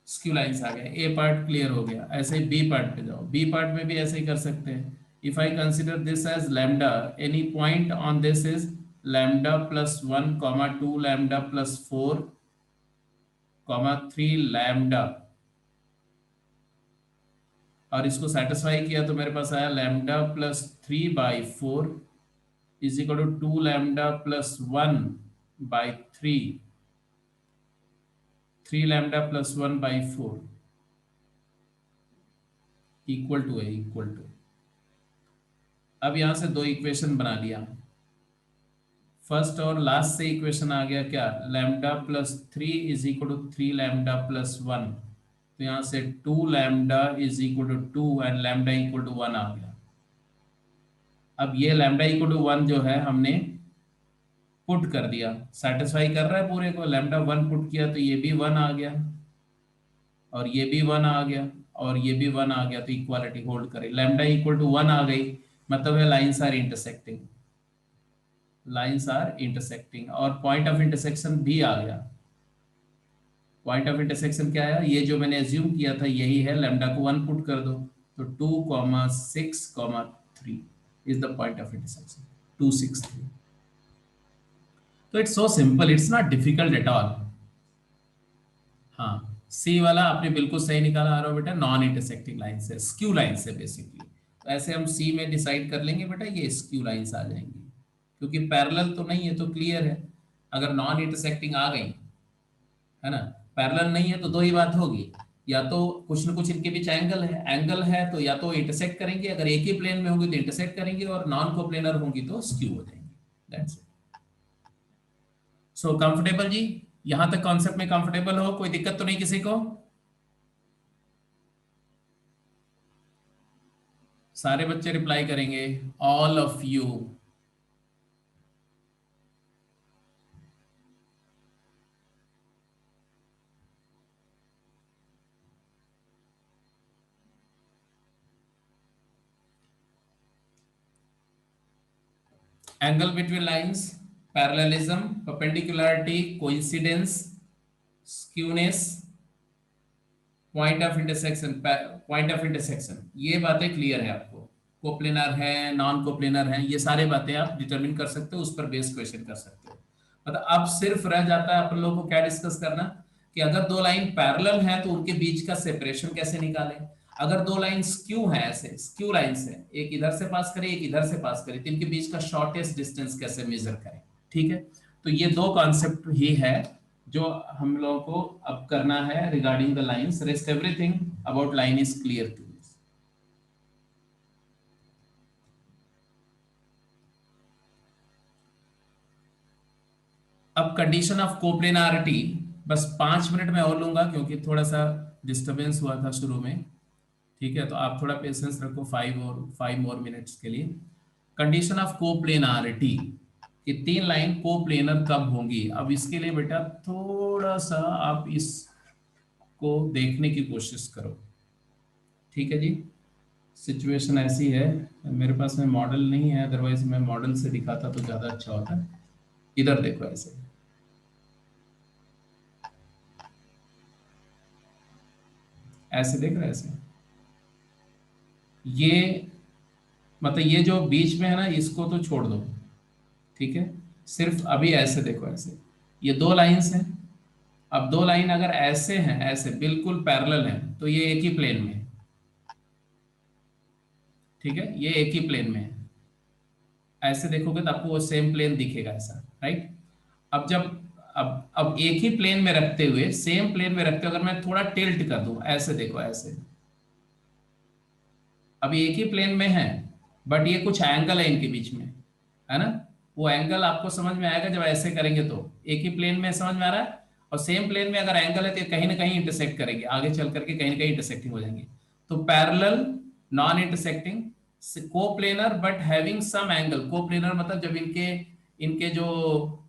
Skew lines आ गया, ए पार्ट क्लियर हो गया। ऐसे ही बी पार्ट पे जाओ, बी पार्ट में भी ऐसे ही कर सकते हैं। If I consider this as lambda, any point on this is lambda plus 1 comma 2 lambda plus 4 comma 3 lambda, और इसको सेटिस्फाई किया तो मेरे पास आया lambda plus 3/4 is equal to 2 lambda plus 1/3, 3 lambda plus 1/4 equal to है, इक्वल टू। अब यहां से दो इक्वेशन बना लिया, फर्स्ट और लास्ट से इक्वेशन आ गया क्या, lambda plus 3 is equal to 3 lambda plus 1, तो यहां से 2 lambda is equal to 2 and lambda equal to 1 आ गया। अब ये लैम्डा इक्वल टू 1 जो है हमने पुट कर दिया, सेटिस्फाई कर रहा है पूरे को, लैम्डा 1 पुट किया तो ये भी 1 आ गया, और ये भी 1 आ गया, और ये भी 1 आ गया, तो इक्वालिटी होल्ड करे, लैम्डा इक्वल टू 1 आ गई, मतलब है lines are intersecting, lines are intersecting, और पॉइंट ऑफ इंटरसेक्शन भी आ गया। पॉइंट ऑफ इंटरसेक्शन क्या है, ये जो मैंने एज्यूम किया था यही है, लैम्डा को 1 पुट कर दो, तो 2,6,3 is the point of intersection, 2, 6, 3। तो it's so simple, it's not difficult at all. हाँ, सी वाला आपने बिल्कुल सही निकाला आ रहा हो बेटा, नॉन इंटरसेक्टिंग लाइन से, स्क्यू लाइन से बेसिकली। तो ऐसे हम सी में डिसाइड कर लेंगे बेटा, ये स्क्यू लाइंस आ जाएंगी, क्योंकि पैरेलल तो नहीं है तो क्लियर है। अगर नॉन इंटरसेक्टिंग आ गई है ना, पैरेलल नहीं है तो दो ही बात होगी, या तो कुछ न कुछ इनके बीच एंगल है तो या तो इंटरसेक्ट करेंगे, अगर एक ही प्लेन में होंगी तो इंटरसेक्ट करेंगे, और नॉन कोप्लेनर होंगी तो स्क्यू हो जाएंगी। That's it. सो कंफर्टेबल जी, यहां तक कॉन्सेप्ट में कंफर्टेबल हो, कोई दिक्कत तो नहीं किसी को? सारे बच्चे रिप्लाई करेंगे, all of you. Angle between lines, parallelism, perpendicularity, coincidence, skewness, point of intersection, ये बातें क्लियर है आपको। कोप्लेनर है, नॉन कोप्लेनर है, ये सारे बातें आप डिटरमिन कर सकते हो, उस पर बेस्ड क्वेश्चन कर सकते हो। मतलब अब सिर्फ रह जाता है अपन लोगों को क्या डिस्कस करना, कि अगर दो लाइन पैरेलल है तो उनके बीच का सेपरेशन कैसे निकालें। अगर दो लाइन स्क्यू है, ऐसे स्क्यू लाइंस है, एक इधर से पास करे एक इधर से पास करे, तो इनके बीच का शॉर्टेस्ट डिस्टेंस कैसे मेजर करें। ठीक है, तो ये दो कॉन्सेप्ट ही है जो हम लोगों को अब करना है regarding the lines. Rest everything about line is clear to you. अब कंडीशन ऑफ कोप्लेनारिटी बस 5 मिनट में और लूंगा, क्योंकि थोड़ा सा डिस्टरबेंस हुआ था शुरू में। ठीक है, तो आप थोड़ा पेशेंस रखो 5 मोर मिनट्स के लिए। कंडीशन ऑफ कोप्लेनारिटी कि 3 लाइन कोप्लेनर कब होंगी। अब इसके लिए बेटा थोड़ा सा आप इसको देखने की कोशिश करो। ठीक है जी, सिचुएशन ऐसी है, मेरे पास में मॉडल नहीं है, अदरवाइज मैं मॉडल से दिखाता तो ज्यादा अच्छा होता। इधर देखो, ऐसे ऐसे देख रहे, ऐसे ये मतलब ये जो बीच में है ना, इसको तो छोड़ दो। ठीक है, सिर्फ अभी ऐसे देखो, ऐसे ये 2 लाइंस हैं। अब 2 लाइन अगर ऐसे हैं, ऐसे बिल्कुल पैरेलल हैं, तो ये एक ही प्लेन में है। ठीक है, ये एक ही प्लेन में है। ऐसे देखोगे तो आपको वो सेम प्लेन दिखेगा, ऐसा, राइट। अब जब अब एक ही प्लेन में रखते हुए, सेम प्लेन में रखते हुए अगर मैं थोड़ा टिल्ट कर दूं, ऐसे देखो, ऐसे अब एक ही प्लेन में है, बट ये कुछ एंगल है इनके बीच में, है ना। वो एंगल आपको समझ में आएगा जब ऐसे करेंगे, तो एक ही प्लेन में समझ में आ रहा है, और सेम प्लेन में अगर एंगल है तो कहीं ना कहीं इंटरसेक्ट करेंगे, आगे चल करके कहीं ना कहीं इंटरसेक्टिंग हो जाएंगे। तो parallel, non intersecting, coplanar but having some angle. Coplanar मतलब जब इनके जो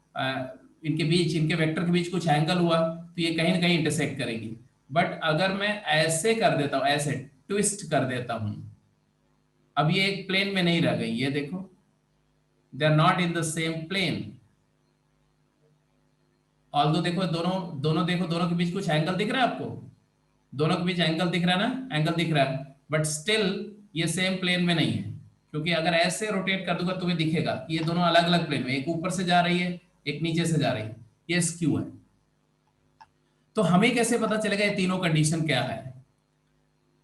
इनके बीच, इनके वेक्टर के बीच कुछ एंगल हुआ तो ये कहीं ना कहीं इंटरसेक्ट करेगी। बट अगर मैं ऐसे कर देता हूं, ऐसे ट्विस्ट कर देता हूं, अब ये एक प्लेन में नहीं रह गई, ये देखो, they are not in the same plane. Although देखो, दोनों दोनों देखो, दोनों के बीच कुछ एंगल दिख रहा है आपको, दोनों के बीच एंगल दिख रहा है ना, एंगल दिख रहा है, बट स्टिल ये सेम प्लेन में नहीं है, क्योंकि अगर ऐसे रोटेट कर दूंगा तुम्हें दिखेगा कि ये दोनों अलग अलग प्लेन में, एक ऊपर से जा रही है, एक नीचे से जा रही है, ये स्क्यू है। तो हमें कैसे पता चलेगा ये तीनों कंडीशन क्या है?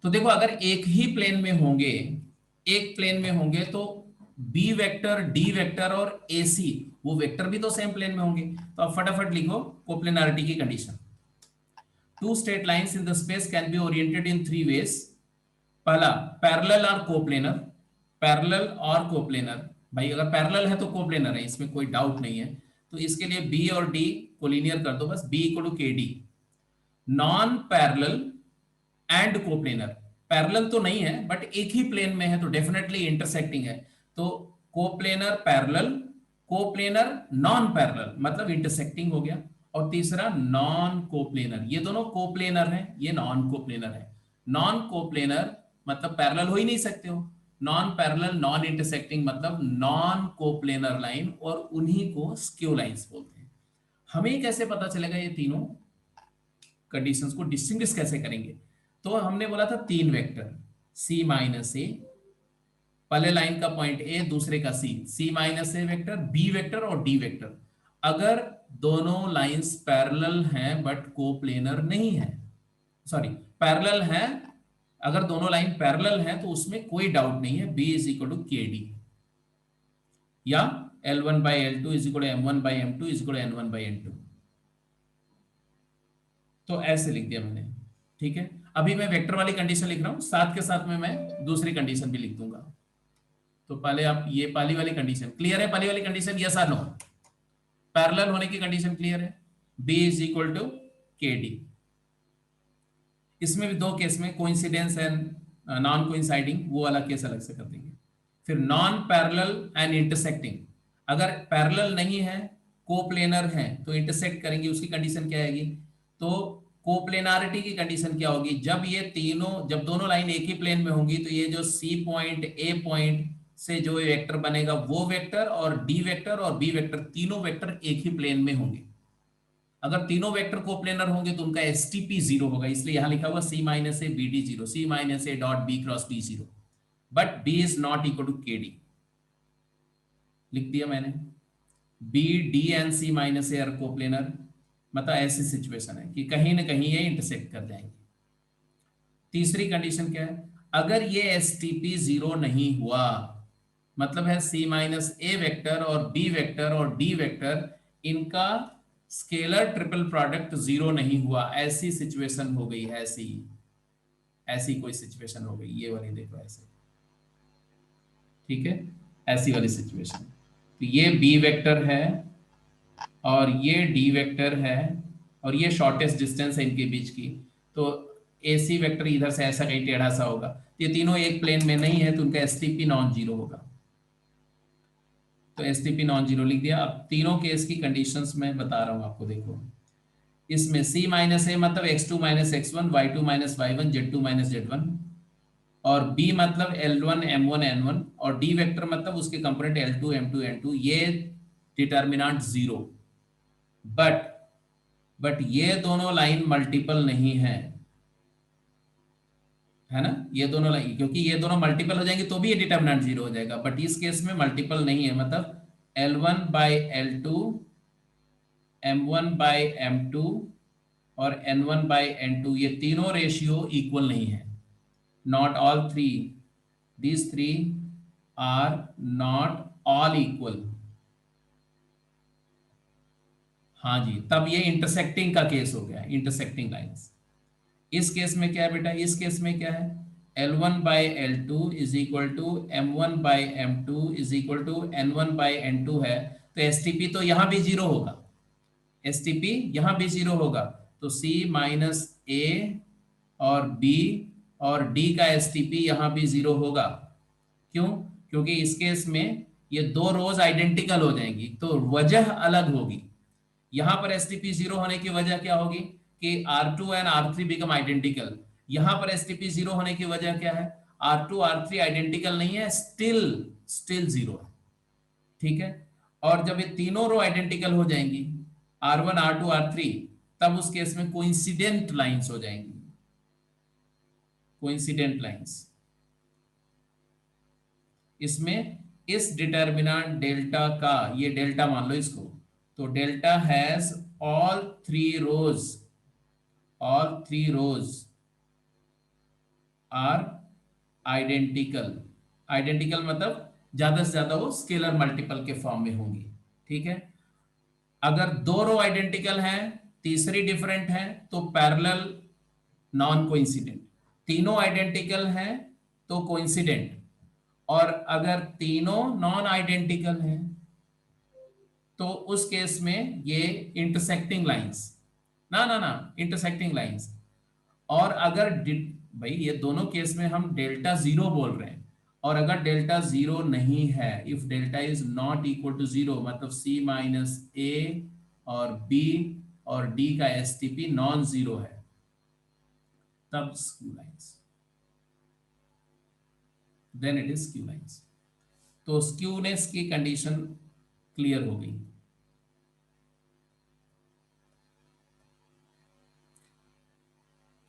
तो देखो, अगर एक ही प्लेन में होंगे, एक प्लेन में होंगे, तो बी वेक्टर, डी वेक्टर और ए सी, वो वेक्टर भी तो सेम प्लेन में होंगे। तो आप फटाफट लिखो कोप्लेनारिटी की condition. Two straight lines in the space can be oriented in three ways. पहला, पैरेलल और कोप्लेनर, पैरेलल और कोप्लेनर। भाई अगर पैरेलल है तो कोप्लेनर है, इसमें कोई डाउट नहीं है। तो इसके लिए बी और डी कोलिनियर कर दो बस, B equal to k D. Non parallel and coplanar, parallel तो नहीं है बट एक ही प्लेन में है तो डेफिनेटली इंटरसेक्टिंग है, तो coplanar parallel, coplanar non parallel, मतलब इंटरसेक्टिंग हो गया। और तीसरा नॉन कोप्लेनर, ये दोनों कोप्लेनर हैं, ये नॉन कोप्लेनर है। नॉन कोप्लेनर मतलब पैरेलल हो ही नहीं सकते हो, नॉन पैरेलल नॉन इंटरसेक्टिंग मतलब नॉन कोप्लेनर लाइन, और उन्हीं को स्क्यू लाइंस बोलते हैं। हमें कैसे पता चलेगा ये तीनों कंडीशंस को डिस्टिंग्विश कैसे करेंगे? तो हमने बोला था तीन वेक्टर, c माइनस ए, पहले लाइन का पॉइंट ए, दूसरे का c माइनस ए वेक्टर, b वेक्टर और d वेक्टर। अगर दोनों लाइंस पैरेलल हैं बट कोप्लेनर नहीं है, सॉरी पैरेलल हैं, अगर दोनों लाइन पैरेलल हैं तो उसमें कोई डाउट नहीं है, b is equal to k d, या L1 by L2 is equal to M1 by M2 is equal to N1 by N2। तो ऐसे लिख दिया मैंने, ठीक है। अभी मैं वेक्टर वाली कंडीशन लिख रहा हूं, साथ के साथ में मैं दूसरी कंडीशन भी लिख दूंगा। तो पहले आप ये पहली वाली कंडीशन क्लियर है? पहली वाली कंडीशन यस और नो, पैरेलल होने की कंडीशन क्लियर है, b is equal to k D. इसमें भी दो केस में कोइंसिडेंस एंड नॉन कोइंसाइडिंग, वो वाला केस अलग से कर देंगे। फिर नॉन पैरेलल एंड इंटरसेक्टिंग, अगर पैरेलल नहीं है, कोप्लेनर है, तो इंटरसेक्ट करेंगे, उसकी कंडीशन क्या आएगी? तो कोप्लेनारिटी की कंडीशन क्या होगी? जब ये तीनों, जब दोनों लाइन एक ही प्लेन में होंगी, तो ये जो सी पॉइंट ए पॉइंट से जो वेक्टर बनेगा वो वेक्टर, और डी वेक्टर और बी वेक्टर, तीनों वेक्टर एक ही प्लेन में होंगे। अगर तीनों वेक्टर कोप्लेनर होंगे तो उनका एसटीपी जीरो होगा, इसलिए यहां लिखा हुआ c minus a b d zero, c minus a dot b cross d zero, but b is not equal to k d, लिख दिया मैंने। B d and c minus a are coplanar, मतलब ऐसी सिचुएशन है कि कहीं ना कहीं ये इंटरसेक्ट कर जाएंगे। तीसरी कंडीशन क्या है? अगर ये एसटीपी जीरो नहीं हुआ, मतलब है सी माइनस ए वेक्टर और बी वेक्टर और डी वेक्टर, इनका स्केलर ट्रिपल प्रोडक्ट जीरो नहीं हुआ, ऐसी सिचुएशन हो गई, ऐसी कोई सिचुएशन हो गई, ये वाली देखो ऐसे, ठीक है, ऐसी वाली सिचुएशन। तो ये बी वेक्टर है और ये डी वेक्टर है और ये शॉर्टेस्ट डिस्टेंस है इनके बीच की, तो ए सी वेक्टर इधर से ऐसा कहीं टेढ़ा सा होगा, तो ये तीनों एक प्लेन में नहीं है, तो उनका एसटीपी नॉन जीरो होगा। तो एसटीपी नॉन जीरो लिख दिया। अब तीनों केस की कंडीशंस मैं बता रहा हूं आपको, देखो इसमें c माइनस ए मतलब x2 minus x1, y2 minus y1, z2 minus z1, और b मतलब l1 m1 n1, और d वेक्टर मतलब उसके कंपोनेंट l2 m2 n2, ये डिटर्मिनेंट जीरो। बट ये दोनों लाइन मल्टीपल नहीं है ना, ये दोनों लाइन, क्योंकि ये दोनों मल्टीपल हो जाएंगे तो भी ये डिटर्मिनेंट जीरो हो जाएगा, बट इस केस में मल्टीपल नहीं है, मतलब L1 by L2, M1 by M2 और N1 बाई N2, ये तीनों रेशियो इक्वल नहीं है। Not all three, these three are not all equal. हाँ जी, तब ये इंटरसेक्टिंग का केस हो गया, इंटरसेक्टिंग लाइंस। इस केस में क्या है बेटा? इस केस में क्या है? L1 by L2 is equal to M1 by M2 is equal to N1 by N2 है, तो STP तो यहां भी जीरो होगा, STP यहां भी जीरो होगा, तो C माइनस A और B और D का STP यहां भी जीरो होगा। क्यों? क्योंकि इस केस में ये दो रोज आइडेंटिकल हो जाएंगी, तो वजह अलग होगी। यहां पर STP जीरो होने की वजह क्या होगी कि R2 and R3 become identical. यहां पर एसटीपी जीरो होने की वजह क्या है? R2 R3 आइडेंटिकल नहीं है, स्टिल जीरो है, ठीक है। और जब ये तीनों रो आइडेंटिकल हो जाएंगी, R1 R2 R3, तब उस केस में कोइंसिडेंट लाइंस हो जाएंगी, कोइंसिडेंट लाइंस। इसमें इस डिटर्मिनेंट डेल्टा का, ये डेल्टा मान लो इसको, तो delta has all three rows are identical. Identical मतलब ज्यादा से ज्यादा वो स्केलर मल्टीपल के फॉर्म में होंगी, ठीक है। अगर दो रो आइडेंटिकल हैं, तीसरी डिफरेंट है, तो पैरेलल नॉन कोइंसिडेंट। तीनों आइडेंटिकल हैं तो कोइंसिडेंट। और अगर तीनों नॉन आइडेंटिकल हैं तो उस केस में ये इंटरसेक्टिंग लाइंस, ना इंटरसेक्टिंग लाइंस। और अगर भाई ये दोनों केस में हम डेल्टा जीरो बोल रहे हैं, और अगर डेल्टा जीरो नहीं है, if delta is not equal to zero, मतलब सी माइनस ए और बी और डी का एसटीपी नॉन जीरो है, तब skew lines, then it is skew lines. तो स्क्यूनेस की कंडीशन क्लियर हो गई।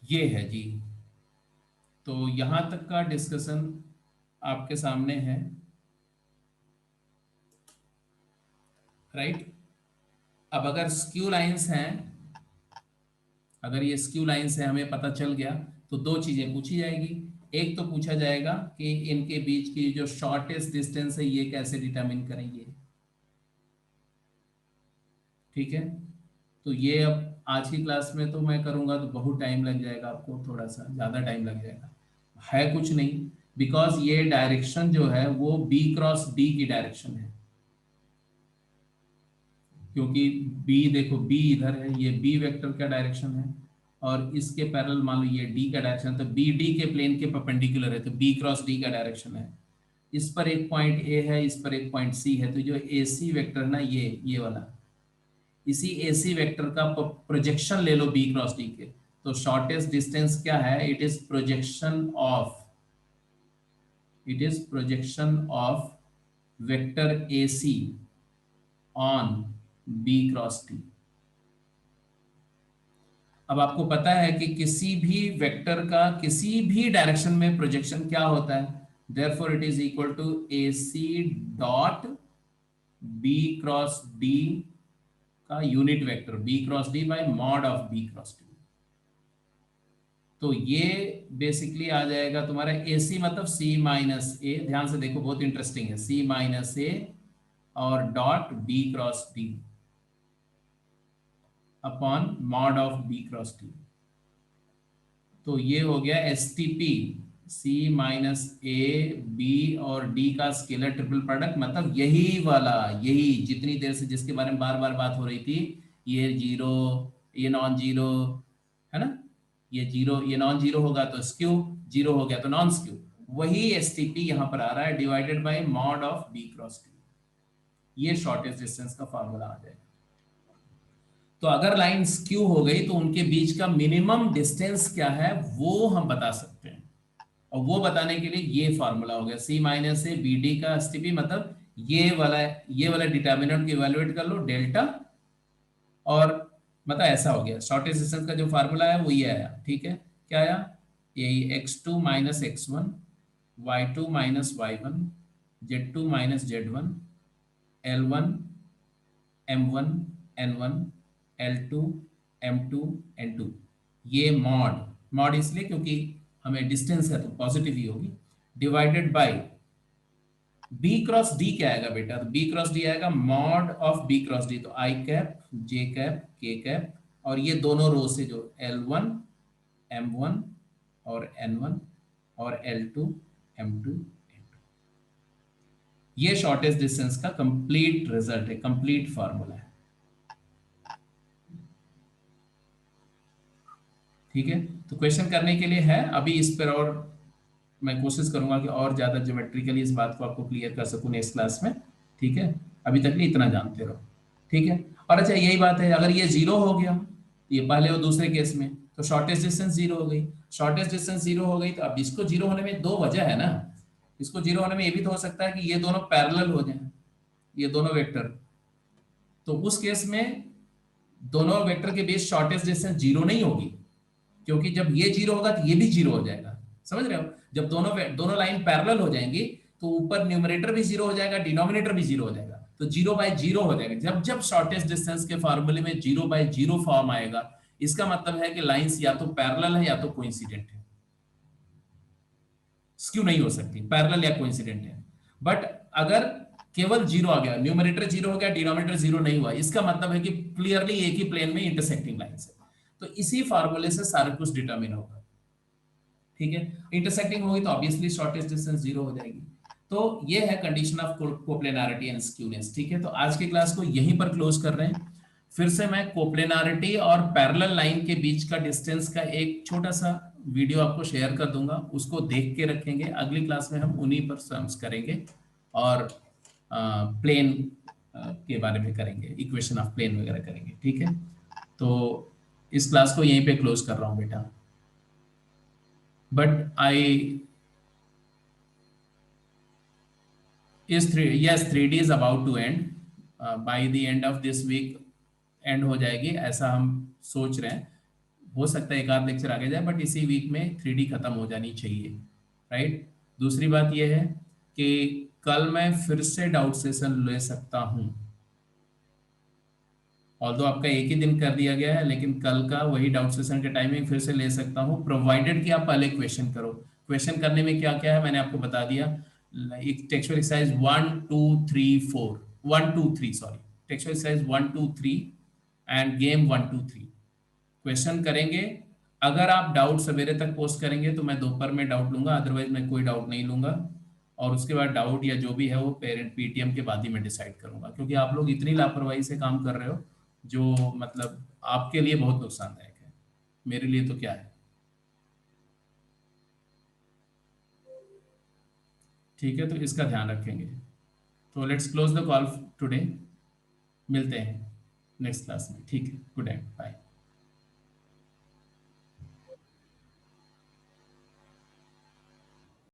ये है जी, तो यहां तक का डिस्कशन आपके सामने है, राइट। अब अगर स्क्यू लाइंस हैं, अगर ये स्क्यू लाइंस है, हमें पता चल गया, तो दो चीजें पूछी जाएगी। एक तो पूछा जाएगा कि इनके बीच की जो शॉर्टेस्ट डिस्टेंस है ये कैसे डिटरमिन करेंगे, ठीक है। तो ये अब आज की क्लास में तो मैं करूंगा तो बहुत टाइम लग जाएगा, आपको थोड़ा सा ज़्यादा टाइम लग जाएगा, है कुछ नहीं, बिकॉज ये डायरेक्शन जो है वो B क्रॉस D की डायरेक्शन है। क्योंकि B, देखो B इधर है, ये B वेक्टर का डायरेक्शन है, और इसके पैरेलल मान लो ये D का डायरेक्शन, तो B D के प्लेन के परपेंडिकुलर है, तो B क्रॉस D का डायरेक्शन है। इस पर एक पॉइंट A है, इस पर एक पॉइंट C है, तो जो AC वेक्टर ना, ये वाला, इसी AC वेक्टर का प्रोजेक्शन ले लो B क्रॉस D के, तो शॉर्टेस्ट डिस्टेंस क्या है? It is projection of vector AC on B cross D। अब आपको पता है कि किसी भी वेक्टर का किसी भी डायरेक्शन में प्रोजेक्शन क्या होता है, therefore it is equal to AC dot B cross D का unit vector B cross D by mod of B cross D। तो ये बेसिकली आ जाएगा तुम्हारा AC मतलब C माइनस ए, ध्यान से देखो बहुत इंटरेस्टिंग है, C माइनस ए और dot B cross D upon mod of B cross D। तो ये हो गया STP, C माइनस ए, B और D का स्केलर ट्रिपल प्रोडक्ट, मतलब यही वाला, यही जितनी देर से जिसके बारे में बार बार बात हो रही थी, ये जीरो, ये नॉन जीरो है ना, ये जीरो, ये नॉन जीरो होगा तो स्क्यू, जीरो हो गया तो नॉन स्क्यू, वही STP यहां पर आ रहा है, divided by mod of B cross D। ये शॉर्टेस्ट डिस्टेंस का फार्मूला आ जाएगा। तो अगर लाइन स्क्यू हो गई तो उनके बीच का मिनिमम डिस्टेंस क्या है वो हम बता सकते हैं, और वो बताने के लिए ये फार्मूला हो गया, C minus a b d का STP, मतलब ये वाला डिटर्मिनेंट को इवैल्यूएट कर लो डेल्टा, और मतलब ऐसा हो गया। शॉर्टेस्ट डिस्टेंस का जो फार्मूला है वो ये आया, ठीक है। क्या आया? यही x2 minus x1, y2 minus y1, z2 minus z1, L1 m1 n1, L2 m2 n2। ये मॉड इसलिए क्योंकि हमें डिस्टेंस है तो पॉजिटिव ही होगी, divided by B cross D क्या आएगा बेटा? तो B क्रॉस D आएगा mod of B cross D, तो I cap, J cap, K cap, और ये दोनों रो से जो L1 M1 और N1 और L2 M2 N2। ये शॉर्टेस्ट डिस्टेंस का कंप्लीट रिजल्ट है, कंप्लीट फार्मूला है, ठीक है। तो क्वेश्चन करने के लिए है अभी इस पर, और मैं कोशिश करूंगा कि और ज्यादा ज्योमेट्रिकली इस बात को आपको क्लियर कर सकूं नेक्स्ट क्लास में, ठीक है। अभी तक इतना जानते रहो, ठीक है। और अच्छा यही बात है, अगर ये जीरो हो गया, ये पहले और दूसरे केस में, तो शॉर्टेस्ट डिस्टेंस जीरो हो गई। शॉर्टेस्ट डिस्टेंस जीरो हो गई तो अब इसको जीरो होने में दो वजह है ना। इसको जीरो होने में ये भी तो हो सकता है कि ये दोनों पैरेलल हो जाएं, ये दोनों वेक्टर। तो उस केस में दोनों वेक्टर के बीच शॉर्टेस्ट डिस्टेंस जीरो नहीं होगी, क्योंकि जब ये जीरो होगा तो ये भी जीरो हो जाएगा। समझ रहे हो? जब दोनों लाइन पैरेलल हो जाएंगी तो ऊपर न्यूमरेटर भी जीरो हो जाएगा, डिनोमिनेटर भी जीरो हो जाएगा, तो जीरो बाय जीरो हो जाएगा। जब जब शॉर्टेस्ट डिस्टेंस के फॉर्मूले में जीरो बाय जीरो फॉर्म आएगा, इसका मतलब है कि लाइंस या तो पैरेलल है या तो कोइंसिडेंट है, स्क्यू नहीं हो सकती, पैरेलल या कोइंसिडेंट है। बट अगर केवल जीरो आ गया, न्यूमरेटर जीरो हो गया, डिनोमिनेटर जीरो नहीं हुआ, इसका मतलब है कि क्लियरली एक ही प्लेन में इंटरसेक्टिंग लाइंस है। तो इसी फार्मूले से सारा कुछ डिटरमिन होगा। ठीक है, इंटरसेक्टिंग होगी तो ऑब्वियसली शॉर्टेस्ट डिस्टेंस जीरो हो जाएगी। तो ये है कंडीशन ऑफ कोप्लेनारिटी एंड स्क्यूनेस। ठीक है, तो आज की क्लास को यहीं पर क्लोज कर रहे हैं। फिर से मैं कोप्लेनारिटी और पैरेलल लाइन के बीच का डिस्टेंस का एक छोटा सा वीडियो आपको शेयर कर दूंगा, उसको देख के रखेंगे। अगली क्लास में हम उन्हीं पर सम्स करेंगे और प्लेन के बारे में करेंगे, इक्वेशन ऑफ प्लेन वगैरह करेंगे। ठीक है, तो इस क्लास को यहीं पे क्लोज कर रहा हूं बेटा। But yes, 3D is about to end. By the end of this week end हो जाएगी, ऐसा हम सोच रहे हैं। हो सकता है एक आध लेक्चर आगे जाए, बट इसी वीक में 3D खत्म हो जानी चाहिए, राइट। दूसरी बात यह है कि कल मैं फिर से डाउट सेशन ले सकता हूं, ऑल्दो आपका एक ही दिन कर दिया गया है, लेकिन कल का वही डाउट सेशन के टाइमिंग फिर से ले सकता हूं, प्रोवाइडेड कि आप पहले क्वेश्चन करो। क्वेश्चन करने में क्या क्या है मैंने आपको बता दिया। एक textual exercise 1 2 3 4 1 2 3 sorry, textual exercise 1 2 3 end game 1 2 3 question करेंगे। अगर आप डाउट सवेरे तक पोस्ट करेंगे तो मैं दोपहर में डाउट लूंगा, अदरवाइज मैं कोई डाउट नहीं लूंगा। और उसके बाद डाउट या जो भी है वो पेरेंट पीटीएम के बाद ही मैं डिसाइड करूंगा, क्योंकि आप लोग इतनी लापरवाही से काम कर रहे हो जो मतलब आपके लिए बहुत नुकसानदायक है, मेरे लिए तो क्या है। ठीक है, तो इसका ध्यान रखेंगे। तो let's close the call today, मिलते हैं नेक्स्ट क्लास में। ठीक है, गुड नाइट, बाय।